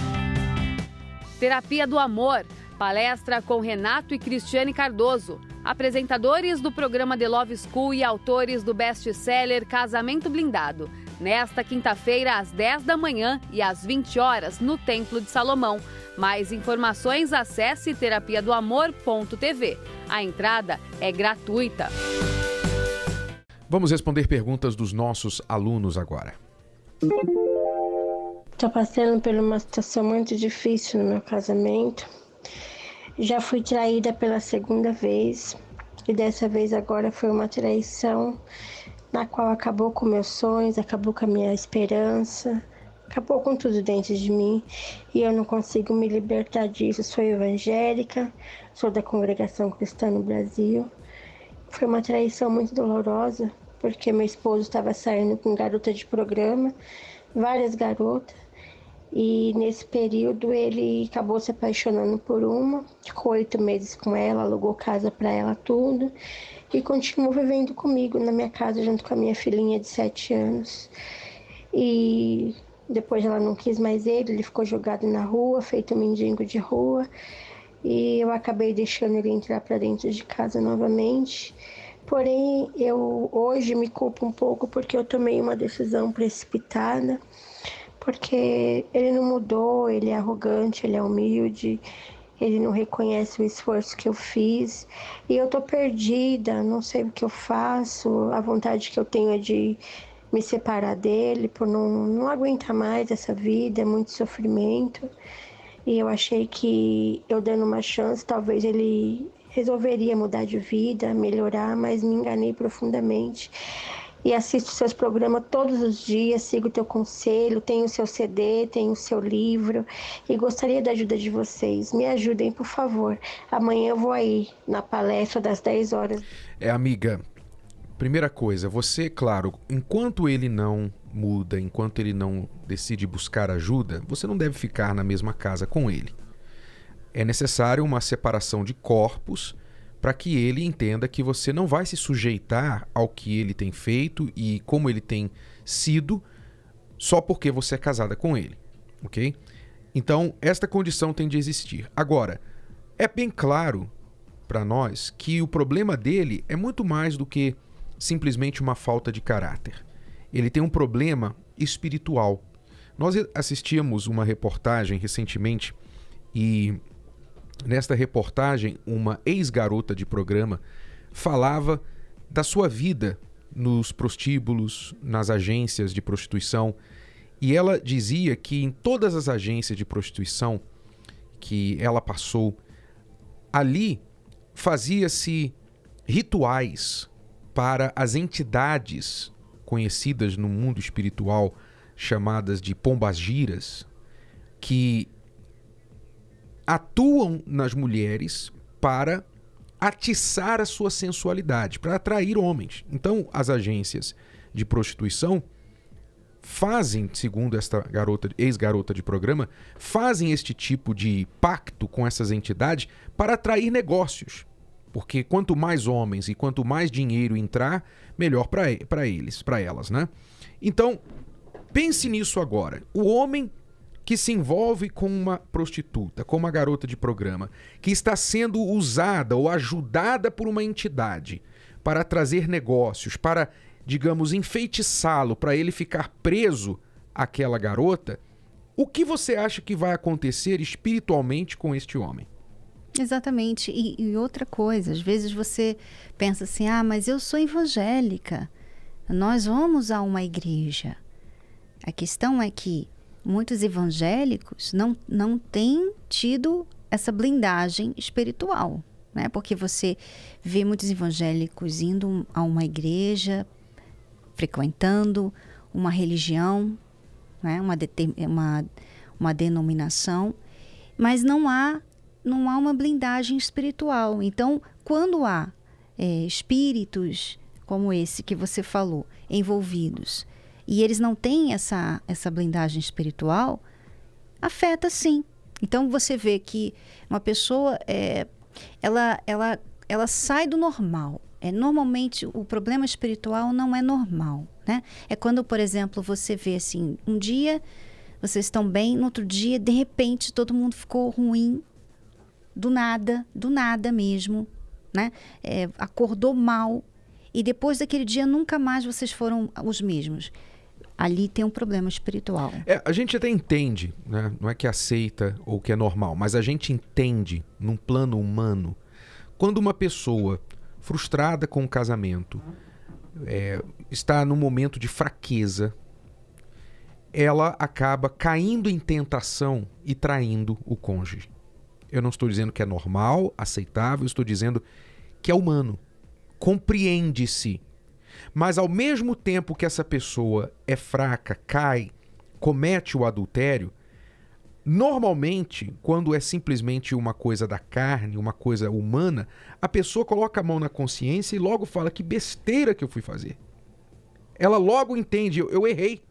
Terapia do Amor, palestra com Renato e Cristiane Cardoso, apresentadores do programa The Love School e autores do best-seller Casamento Blindado. Nesta quinta-feira, às 10 da manhã e às 20 horas, no Templo de Salomão. Mais informações, acesse terapiadoamor.tv. A entrada é gratuita. Vamos responder perguntas dos nossos alunos agora. Estou passando por uma situação muito difícil no meu casamento. Já fui traída pela segunda vez e dessa vez agora foi uma traição na qual acabou com meus sonhos, acabou com a minha esperança, acabou com tudo dentro de mim e eu não consigo me libertar disso. Sou evangélica, sou da Congregação Cristã no Brasil. Foi uma traição muito dolorosa porque meu esposo estava saindo com garota de programa, várias garotas. E nesse período ele acabou se apaixonando por uma, ficou 8 meses com ela, alugou casa para ela, tudo. E continuou vivendo comigo na minha casa junto com a minha filhinha de 7 anos. E depois ela não quis mais ele ficou jogado na rua, feito um mendigo de rua. E eu acabei deixando ele entrar para dentro de casa novamente. Porém, eu hoje me culpo um pouco porque eu tomei uma decisão precipitada. Porque ele não mudou, ele é arrogante, ele é humilde, ele não reconhece o esforço que eu fiz. E eu tô perdida, não sei o que eu faço, a vontade que eu tenho é de me separar dele, por não aguentar mais essa vida, é muito sofrimento. E eu achei que eu dando uma chance, talvez ele resolveria mudar de vida, melhorar, mas me enganei profundamente. E assisto seus programas todos os dias, sigo o teu conselho, tenho o seu CD, tenho o seu livro e gostaria da ajuda de vocês. Me ajudem, por favor. Amanhã eu vou aí na palestra das 10 horas. Amiga, primeira coisa, você, claro, enquanto ele não muda, enquanto ele não decide buscar ajuda, você não deve ficar na mesma casa com ele. É necessário uma separação de corpos para que ele entenda que você não vai se sujeitar ao que ele tem feito e como ele tem sido só porque você é casada com ele, ok? Então, esta condição tem de existir. Agora, é bem claro para nós que o problema dele é muito mais do que simplesmente uma falta de caráter. Ele tem um problema espiritual. Nós assistimos uma reportagem recentemente e nesta reportagem, uma ex-garota de programa falava da sua vida nos prostíbulos, nas agências de prostituição. E ela dizia que em todas as agências de prostituição que ela passou, ali fazia-se rituais para as entidades conhecidas no mundo espiritual, chamadas de pombagiras, que atuam nas mulheres para atiçar a sua sensualidade, para atrair homens. Então, as agências de prostituição fazem, segundo esta ex-garota de programa, fazem este tipo de pacto com essas entidades para atrair negócios. Porque quanto mais homens e quanto mais dinheiro entrar, melhor para eles, para elas, né? Então, pense nisso agora. O homem que se envolve com uma prostituta, com uma garota de programa, que está sendo usada ou ajudada por uma entidade para trazer negócios, para, digamos, enfeitiçá-lo, para ele ficar preso àquela garota, o que você acha que vai acontecer espiritualmente com este homem? Exatamente. E outra coisa, às vezes você pensa assim, mas eu sou evangélica, nós vamos a uma igreja. A questão é que muitos evangélicos não têm tido essa blindagem espiritual, né? Porque você vê muitos evangélicos indo a uma igreja, frequentando uma religião, né? uma denominação, mas não há uma blindagem espiritual. Então, quando há espíritos como esse que você falou, envolvidos, e eles não têm essa blindagem espiritual, afeta sim. Então você vê que uma pessoa, ela sai do normal. Normalmente o problema espiritual não é normal, né? É quando, por exemplo, você vê assim, um dia vocês estão bem, no outro dia, de repente, todo mundo ficou ruim, do nada mesmo, né? Acordou mal, e depois daquele dia nunca mais vocês foram os mesmos. Ali tem um problema espiritual. A gente até entende, né? Não é que aceita ou que é normal, mas a gente entende, num plano humano, quando uma pessoa frustrada com o casamento, está num momento de fraqueza, ela acaba caindo em tentação e traindo o cônjuge. Eu não estou dizendo que é normal, aceitável, estou dizendo que é humano. Compreende-se. Mas ao mesmo tempo que essa pessoa é fraca, cai, comete o adultério, normalmente, quando é simplesmente uma coisa da carne, uma coisa humana, a pessoa coloca a mão na consciência e logo fala: que besteira que eu fui fazer. Ela logo entende: eu errei.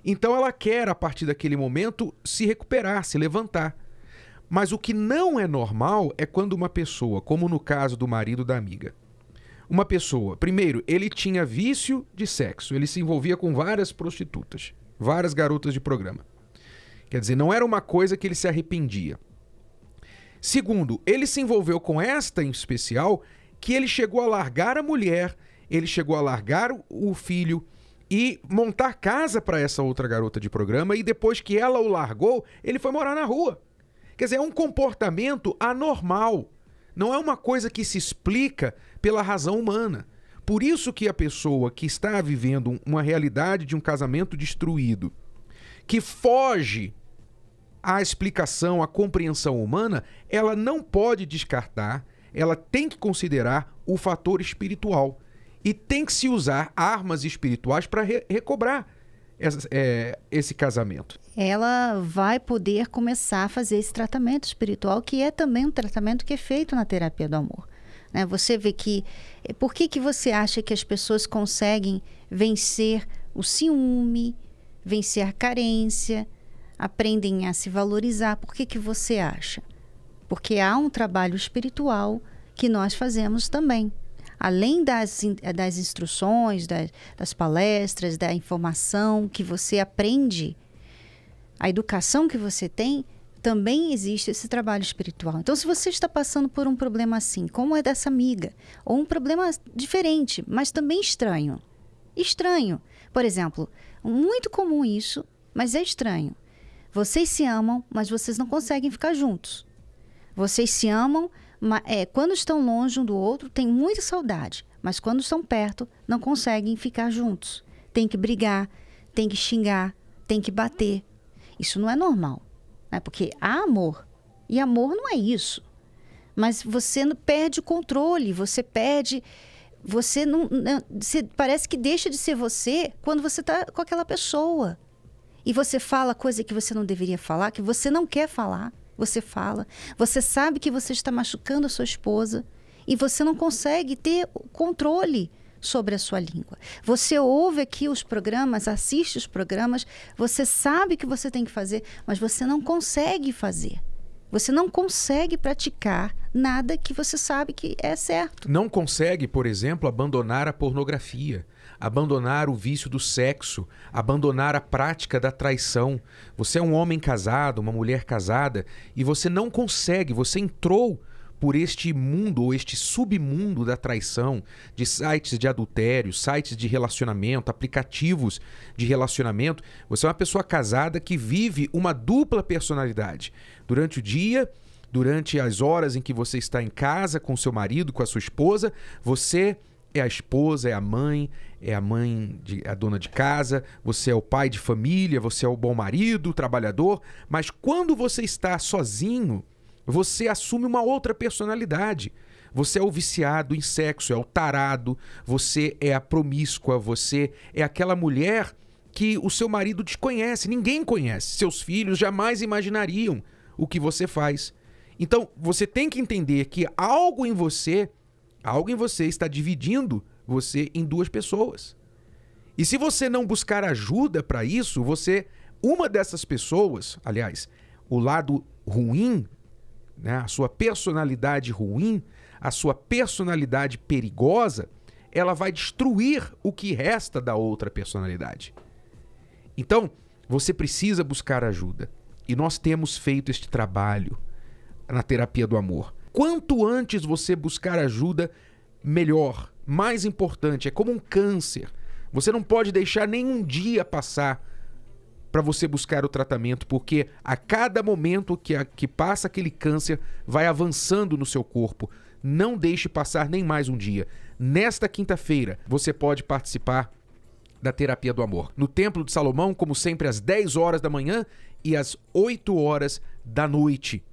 Então ela quer, a partir daquele momento, se recuperar, se levantar. Mas o que não é normal é quando uma pessoa, como no caso do marido da amiga, uma pessoa, primeiro, ele tinha vício de sexo, ele se envolvia com várias prostitutas, várias garotas de programa. Quer dizer, não era uma coisa que ele se arrependia. Segundo, ele se envolveu com esta em especial, que ele chegou a largar a mulher, ele chegou a largar o filho e montar casa para essa outra garota de programa, e depois que ela o largou, ele foi morar na rua. Quer dizer, é um comportamento anormal. Não é uma coisa que se explica pela razão humana. Por isso que a pessoa que está vivendo uma realidade de um casamento destruído, que foge à explicação, à compreensão humana, ela não pode descartar, ela tem que considerar o fator espiritual. E tem que se usar armas espirituais para recobrar esse casamento. Ela vai poder começar a fazer esse tratamento espiritual, que é também um tratamento que é feito na terapia do amor. Né? Você vê que... Por que você acha que as pessoas conseguem vencer o ciúme, vencer a carência, aprendem a se valorizar? Por que você acha? Porque há um trabalho espiritual que nós fazemos também. Além das instruções, das palestras, da informação que você aprende, a educação que você tem, também existe esse trabalho espiritual. Então, se você está passando por um problema assim, como é dessa amiga, ou um problema diferente, mas também estranho. Estranho. Por exemplo, muito comum isso, mas é estranho. Vocês se amam, mas vocês não conseguem ficar juntos. Vocês se amam, quando estão longe um do outro, tem muita saudade, mas quando estão perto, não conseguem ficar juntos. Tem que brigar, tem que xingar, tem que bater. Isso não é normal, né? Porque há amor, e amor não é isso. Mas você perde o controle, você parece que deixa de ser você quando você está com aquela pessoa. E você fala coisa que você não deveria falar, que você não quer falar. Você fala, você sabe que você está machucando a sua esposa e você não consegue ter controle sobre a sua língua. Você ouve aqui os programas, assiste os programas, você sabe que você tem que fazer, mas você não consegue fazer. Você não consegue praticar nada que você sabe que é certo. Não consegue, por exemplo, abandonar a pornografia, abandonar o vício do sexo, abandonar a prática da traição. Você é um homem casado, uma mulher casada, e você não consegue, você entrou por este mundo, ou este submundo da traição, de sites de adultério, sites de relacionamento, aplicativos de relacionamento. Você é uma pessoa casada que vive uma dupla personalidade. Durante o dia, durante as horas em que você está em casa com seu marido, com a sua esposa, você é a esposa, é a mãe a dona de casa, você é o pai de família, você é o bom marido, o trabalhador. Mas quando você está sozinho, você assume uma outra personalidade. Você é o viciado em sexo, é o tarado, você é a promíscua, você é aquela mulher que o seu marido desconhece, ninguém conhece. Seus filhos jamais imaginariam o que você faz. Então, você tem que entender que algo em você está dividindo você em 2 pessoas. E se você não buscar ajuda para isso, uma dessas pessoas, aliás, o lado ruim, né, a sua personalidade ruim, a sua personalidade perigosa, ela vai destruir o que resta da outra personalidade. Então, você precisa buscar ajuda. E nós temos feito este trabalho na terapia do amor. Quanto antes você buscar ajuda, melhor. Mais importante, é como um câncer. Você não pode deixar nenhum dia passar para você buscar o tratamento, porque a cada momento que passa aquele câncer, vai avançando no seu corpo. Não deixe passar nem mais um dia. Nesta quinta-feira, você pode participar da terapia do amor. No Templo de Salomão, como sempre, às 10 horas da manhã e às 8 horas da noite.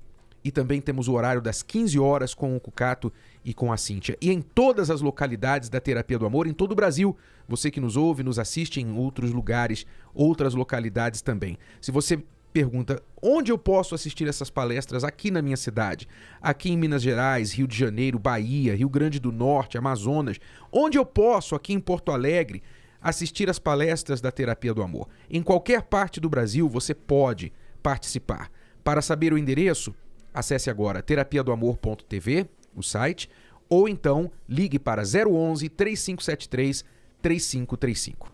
E também temos o horário das 15 horas com o Cucato e com a Cíntia. E em todas as localidades da Terapia do Amor, em todo o Brasil. Você que nos ouve, nos assiste em outros lugares, outras localidades também. Se você pergunta, onde eu posso assistir essas palestras aqui na minha cidade? Aqui em Minas Gerais, Rio de Janeiro, Bahia, Rio Grande do Norte, Amazonas. Onde eu posso, aqui em Porto Alegre, assistir as palestras da Terapia do Amor? Em qualquer parte do Brasil, você pode participar. Para saber o endereço, acesse agora terapiadoamor.tv, o site, ou então ligue para 011 3573 3535.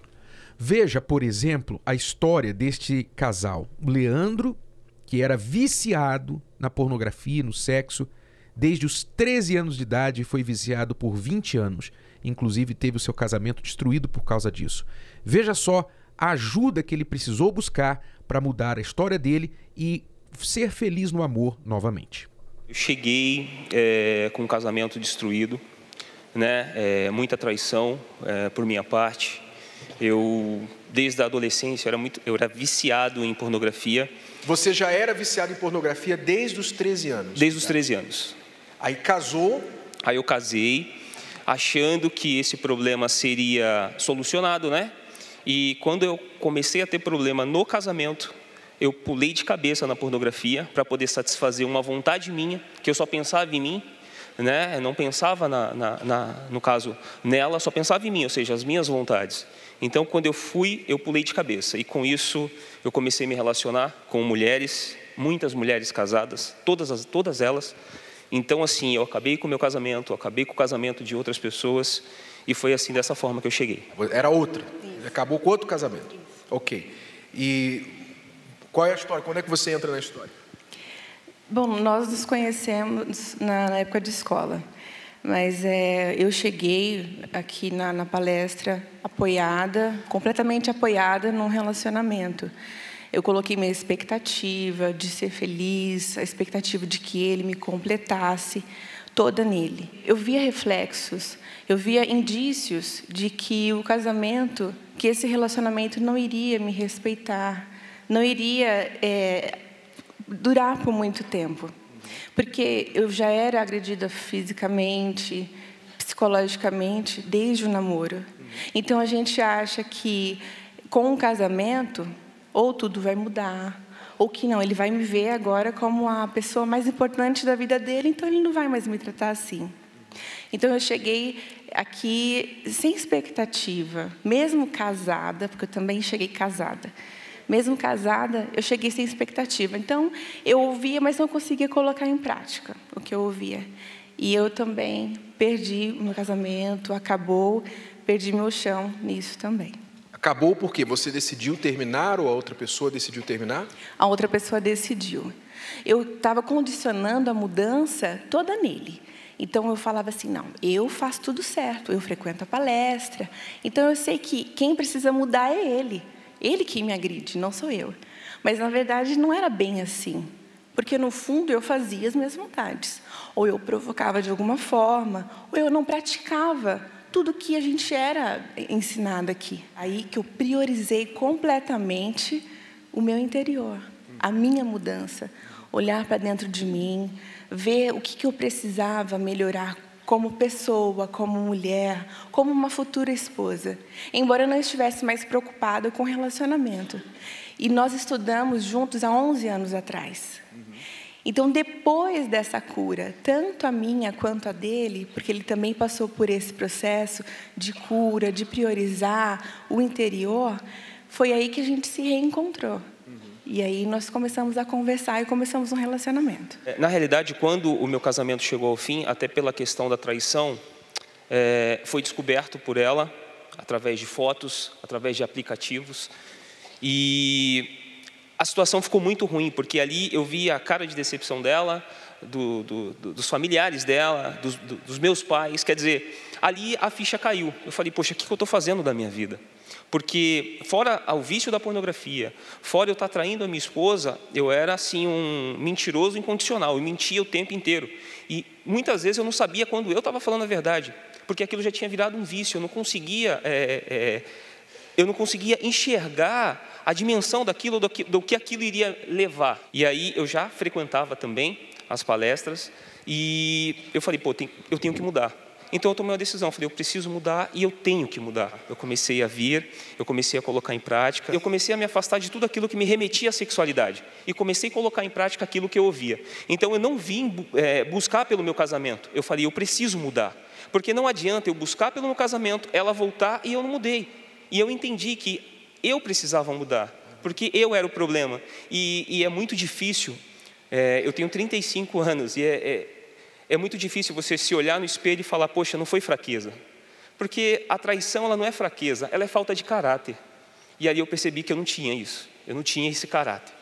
Veja, por exemplo, a história deste casal. O Leandro, que era viciado na pornografia, no sexo, desde os 13 anos de idade, foi viciado por 20 anos. Inclusive, teve o seu casamento destruído por causa disso. Veja só a ajuda que ele precisou buscar para mudar a história dele e ser feliz no amor novamente. Eu cheguei com um casamento destruído, né? Muita traição por minha parte. Eu, desde a adolescência, eu era viciado em pornografia. Você já era viciado em pornografia desde os 13 anos? Desde os 13 anos. Aí casou? Aí eu casei, achando que esse problema seria solucionado, né? E quando eu comecei a ter problema no casamento, eu pulei de cabeça na pornografia para poder satisfazer uma vontade minha, que eu só pensava em mim, né? Eu não pensava, no caso, nela, só pensava em mim, ou seja, as minhas vontades. Então, quando eu pulei de cabeça. E com isso, eu comecei a me relacionar com mulheres, muitas mulheres casadas, todas elas. Então, assim, eu acabei com o meu casamento, acabei com o casamento de outras pessoas, e foi assim, dessa forma que eu cheguei. Era outra? Acabou com outro casamento? Ok. E qual é a história? Quando é que você entra na história? Bom, nós nos conhecemos na época de escola, mas eu cheguei aqui na palestra completamente apoiada num relacionamento. Eu coloquei minha expectativa de ser feliz, a expectativa de que ele me completasse, toda nele. Eu via reflexos, eu via indícios de que o casamento, que esse relacionamento não iria me respeitar, não iria durar por muito tempo. Porque eu já era agredida fisicamente, psicologicamente, desde o namoro. Então, a gente acha que, com o casamento, ou tudo vai mudar, ou que não, ele vai me ver agora como a pessoa mais importante da vida dele, então ele não vai mais me tratar assim. Então, eu cheguei aqui sem expectativa, mesmo casada, porque eu também cheguei casada. Mesmo casada, eu cheguei sem expectativa. Então, eu ouvia, mas não conseguia colocar em prática o que eu ouvia. E eu também perdi o meu casamento, acabou, perdi meu chão nisso também. Acabou porque você decidiu terminar ou a outra pessoa decidiu terminar? A outra pessoa decidiu. Eu estava condicionando a mudança toda nele. Então, eu falava assim, não, eu faço tudo certo, eu frequento a palestra. Então, eu sei que quem precisa mudar é ele. Ele que me agride, não sou eu. Mas, na verdade, não era bem assim. Porque, no fundo, eu fazia as minhas vontades. Ou eu provocava de alguma forma, ou eu não praticava tudo que a gente era ensinado aqui. Aí que eu priorizei completamente o meu interior, a minha mudança. Olhar para dentro de mim, ver o que eu precisava melhorar como pessoa, como mulher, como uma futura esposa. Embora eu não estivesse mais preocupada com relacionamento. E nós estudamos juntos há 11 anos atrás. Então, depois dessa cura, tanto a minha quanto a dele, porque ele também passou por esse processo de cura, de priorizar o interior, foi aí que a gente se reencontrou. E aí nós começamos a conversar e começamos um relacionamento. Na realidade, quando o meu casamento chegou ao fim, até pela questão da traição, foi descoberto por ela, através de fotos, através de aplicativos. E a situação ficou muito ruim, porque ali eu via a cara de decepção dela, dos familiares dela, dos meus pais. Quer dizer, ali a ficha caiu. Eu falei, poxa, o que eu estou fazendo da minha vida? Porque fora o vício da pornografia, fora eu estar traindo a minha esposa, eu era assim um mentiroso incondicional, eu mentia o tempo inteiro. E muitas vezes eu não sabia quando eu estava falando a verdade, porque aquilo já tinha virado um vício, eu não conseguia enxergar a dimensão daquilo, do que aquilo iria levar. E aí eu já frequentava também as palestras e eu falei, pô, eu tenho que mudar. Então eu tomei uma decisão, falei, eu preciso mudar e eu tenho que mudar. Eu comecei a vir, eu comecei a colocar em prática, eu comecei a me afastar de tudo aquilo que me remetia à sexualidade e comecei a colocar em prática aquilo que eu ouvia. Então eu não vim buscar pelo meu casamento, eu falei, eu preciso mudar, porque não adianta eu buscar pelo meu casamento, ela voltar e eu não mudei. E eu entendi que eu precisava mudar, porque eu era o problema. E é muito difícil, eu tenho 35 anos e é muito difícil você se olhar no espelho e falar, poxa, não foi fraqueza. Porque a traição, ela não é fraqueza, ela é falta de caráter. E ali eu percebi que eu não tinha isso, eu não tinha esse caráter.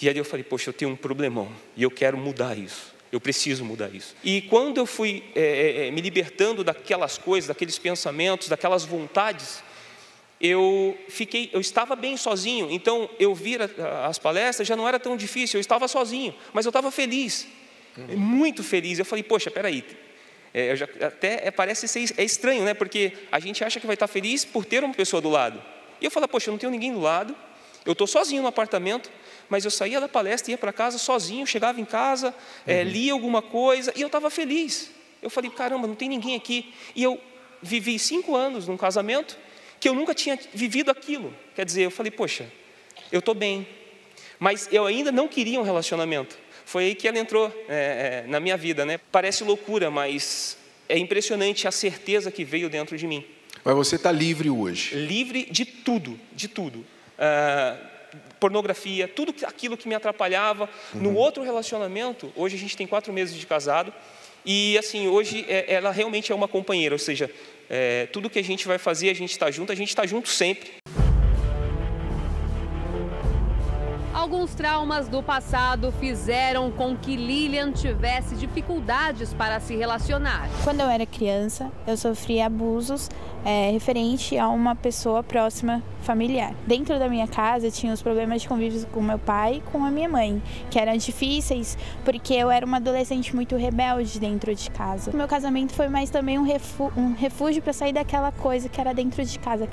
E ali eu falei, poxa, eu tenho um problemão e eu quero mudar isso, eu preciso mudar isso. E quando eu fui me libertando daquelas coisas, daqueles pensamentos, daquelas vontades, eu estava bem sozinho. Então eu vir as palestras já não era tão difícil, eu estava sozinho, mas eu estava feliz. Muito feliz. Eu falei, poxa, peraí, parece ser estranho, né? Porque a gente acha que vai estar feliz por ter uma pessoa do lado. E eu falei, poxa, eu não tenho ninguém do lado, eu estou sozinho no apartamento, mas eu saía da palestra, ia para casa sozinho, chegava em casa, lia alguma coisa e eu estava feliz. Eu falei, caramba, não tem ninguém aqui. E eu vivi 5 anos num casamento que eu nunca tinha vivido aquilo. Quer dizer, eu falei, poxa, eu estou bem, mas eu ainda não queria um relacionamento. Foi aí que ela entrou na minha vida, né? Parece loucura, mas é impressionante a certeza que veio dentro de mim. Mas você está livre hoje? Livre de tudo, de tudo. Pornografia, tudo aquilo que me atrapalhava. No outro relacionamento, hoje a gente tem 4 meses de casado, e assim, hoje ela realmente é uma companheira, ou seja, tudo que a gente vai fazer, a gente está junto sempre. Alguns traumas do passado fizeram com que Lilian tivesse dificuldades para se relacionar. Quando eu era criança, eu sofri abusos referente a uma pessoa próxima familiar. Dentro da minha casa, tinha os problemas de convívio com meu pai e com a minha mãe, que eram difíceis porque eu era uma adolescente muito rebelde dentro de casa. O meu casamento foi mais também um refúgio para sair daquela coisa que era dentro de casa.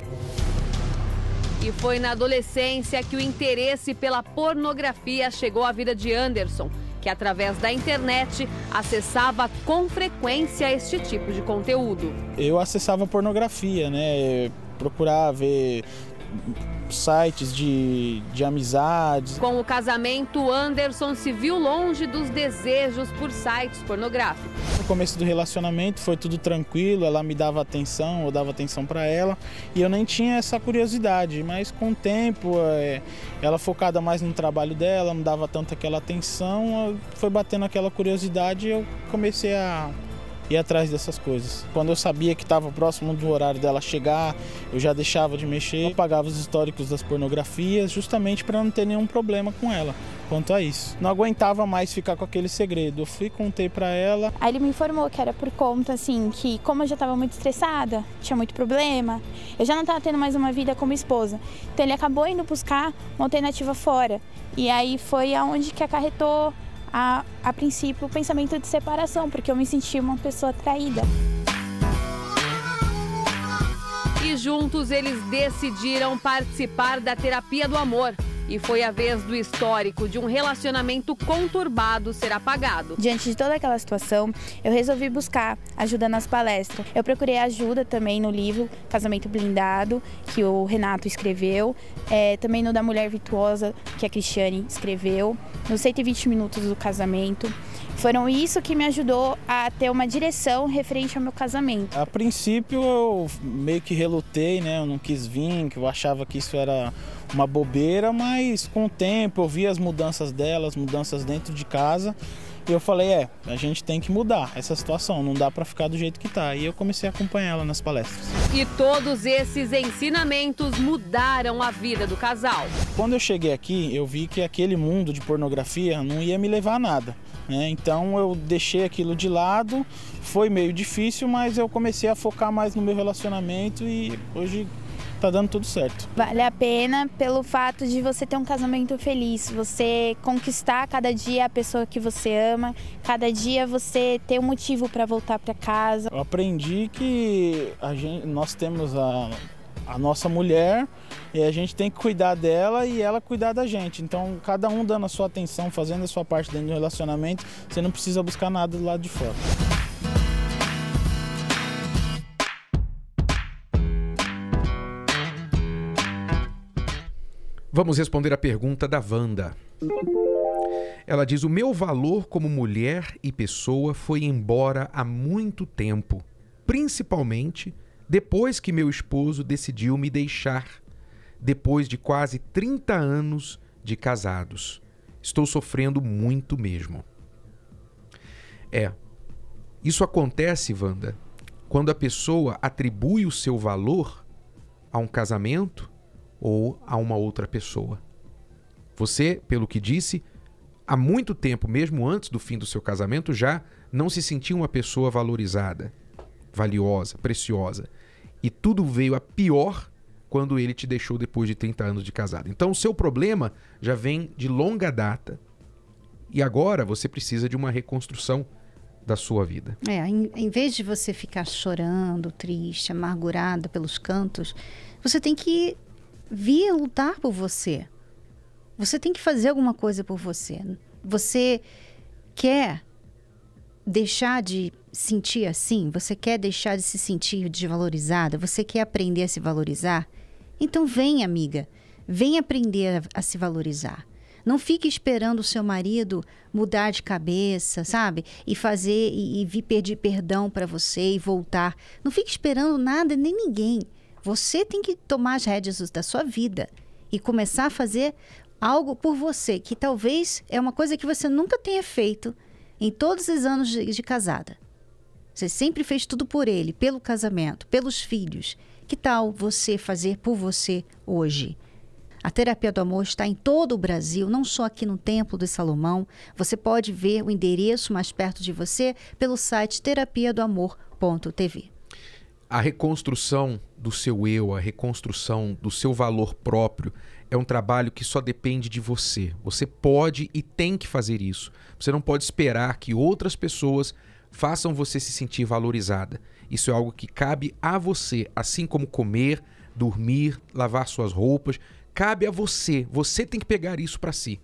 E foi na adolescência que o interesse pela pornografia chegou à vida de Anderson, que através da internet acessava com frequência este tipo de conteúdo. Eu acessava pornografia, né? Procurava ver sites de amizades. Com o casamento, Anderson se viu longe dos desejos por sites pornográficos. No começo do relacionamento foi tudo tranquilo, ela me dava atenção, eu dava atenção para ela e eu nem tinha essa curiosidade, mas com o tempo, ela focada mais no trabalho dela, não dava tanto aquela atenção, foi batendo aquela curiosidade e eu comecei a ir atrás dessas coisas. Quando eu sabia que estava próximo do horário dela chegar, eu já deixava de mexer, eu apagava os históricos das pornografias, justamente para não ter nenhum problema com ela quanto a isso. Não aguentava mais ficar com aquele segredo. Eu fui, contei para ela. Aí ele me informou que era por conta, assim, que como eu já estava muito estressada, tinha muito problema, eu já não estava tendo mais uma vida como esposa. Então ele acabou indo buscar uma alternativa fora. E aí foi aonde que acarretou a princípio, o pensamento de separação, porque eu me sentia uma pessoa traída. E juntos eles decidiram participar da terapia do amor. E foi a vez do histórico de um relacionamento conturbado ser apagado. Diante de toda aquela situação, eu resolvi buscar ajuda nas palestras. Eu procurei ajuda também no livro Casamento Blindado, que o Renato escreveu, também no da Mulher Virtuosa, que a Cristiane escreveu, nos 120 Minutos do Casamento. Foram isso que me ajudou a ter uma direção referente ao meu casamento. A princípio eu meio que relutei, né? Eu não quis vir, que eu achava que isso era uma bobeira, mas com o tempo eu vi as mudanças dela, as mudanças dentro de casa. E eu falei, a gente tem que mudar essa situação, não dá para ficar do jeito que tá. E eu comecei a acompanhar ela nas palestras. E todos esses ensinamentos mudaram a vida do casal. Quando eu cheguei aqui, eu vi que aquele mundo de pornografia não ia me levar a nada, né? Então eu deixei aquilo de lado, foi meio difícil, mas eu comecei a focar mais no meu relacionamento e hoje tá dando tudo certo. Vale a pena pelo fato de você ter um casamento feliz, você conquistar cada dia a pessoa que você ama, cada dia você ter um motivo para voltar para casa. Eu aprendi que nós temos a nossa mulher e a gente tem que cuidar dela e ela cuidar da gente. Então, cada um dando a sua atenção, fazendo a sua parte dentro do relacionamento, você não precisa buscar nada do lado de fora. Vamos responder a pergunta da Wanda. Ela diz: o meu valor como mulher e pessoa foi embora há muito tempo, principalmente depois que meu esposo decidiu me deixar, depois de quase 30 anos de casados. Estou sofrendo muito mesmo. Isso acontece, Wanda, quando a pessoa atribui o seu valor a um casamento ou a uma outra pessoa. Você, pelo que disse, há muito tempo, mesmo antes do fim do seu casamento, já não se sentia uma pessoa valorizada, valiosa, preciosa. E tudo veio a pior quando ele te deixou depois de 30 anos de casado. Então o seu problema já vem de longa data e agora você precisa de uma reconstrução da sua vida. Em vez de você ficar chorando, triste, amargurada pelos cantos, você tem que vir lutar por você. Você tem que fazer alguma coisa por você. Você quer deixar de sentir assim? Você quer deixar de se sentir desvalorizada? Você quer aprender a se valorizar? Então vem, amiga. Vem aprender a se valorizar. Não fique esperando o seu marido mudar de cabeça, sabe? E fazer, e vir pedir perdão para você e voltar. Não fique esperando nada nem ninguém. Você tem que tomar as rédeas da sua vida e começar a fazer algo por você, que talvez é uma coisa que você nunca tenha feito em todos os anos de casada. Você sempre fez tudo por ele, pelo casamento, pelos filhos. Que tal você fazer por você hoje? A Terapia do Amor está em todo o Brasil, não só aqui no Templo de Salomão. Você pode ver o endereço mais perto de você pelo site terapiadoamor.tv. A reconstrução do seu eu, a reconstrução do seu valor próprio é um trabalho que só depende de você. Você pode e tem que fazer isso. Você não pode esperar que outras pessoas façam você se sentir valorizada. Isso é algo que cabe a você, assim como comer, dormir, lavar suas roupas. Cabe a você. Você tem que pegar isso para si.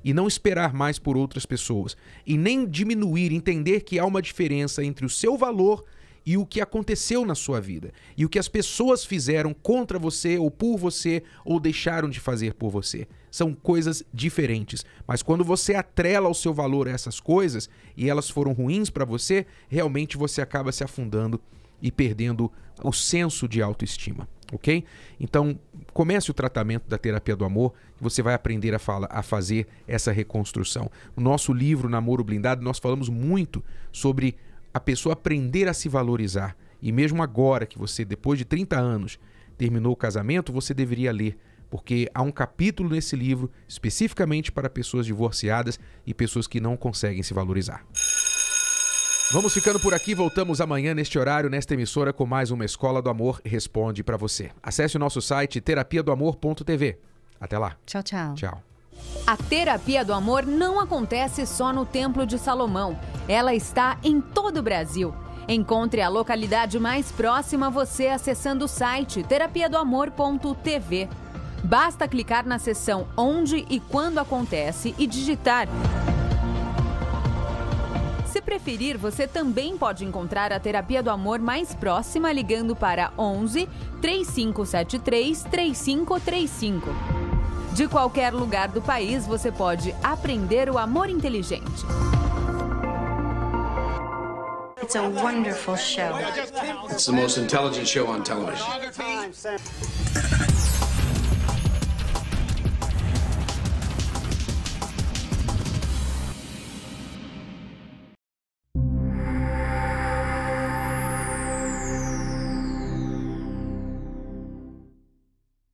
E não esperar mais por outras pessoas. E nem diminuir, entender que há uma diferença entre o seu valor e o que aconteceu na sua vida. E o que as pessoas fizeram contra você, ou por você, ou deixaram de fazer por você. São coisas diferentes. Mas quando você atrela o seu valor a essas coisas, e elas foram ruins para você, realmente você acaba se afundando e perdendo o senso de autoestima. Ok? Então, comece o tratamento da Terapia do Amor e você vai aprender a fazer essa reconstrução. No nosso livro Namoro Blindado, nós falamos muito sobre a pessoa aprender a se valorizar. E mesmo agora que você, depois de 30 anos, terminou o casamento, você deveria ler, porque há um capítulo nesse livro especificamente para pessoas divorciadas e pessoas que não conseguem se valorizar. Vamos ficando por aqui, voltamos amanhã neste horário, nesta emissora, com mais uma Escola do Amor Responde para você. Acesse o nosso site terapiadoamor.tv. Até lá. Tchau, tchau. Tchau. A Terapia do Amor não acontece só no Templo de Salomão. Ela está em todo o Brasil. Encontre a localidade mais próxima a você acessando o site terapiadoamor.tv. Basta clicar na seção Onde e Quando Acontece e digitar. Se preferir, você também pode encontrar a terapia do amor mais próxima ligando para 11 3573 3535. De qualquer lugar do país, você pode aprender o amor inteligente. It's a wonderful show. It's the most intelligent show on television.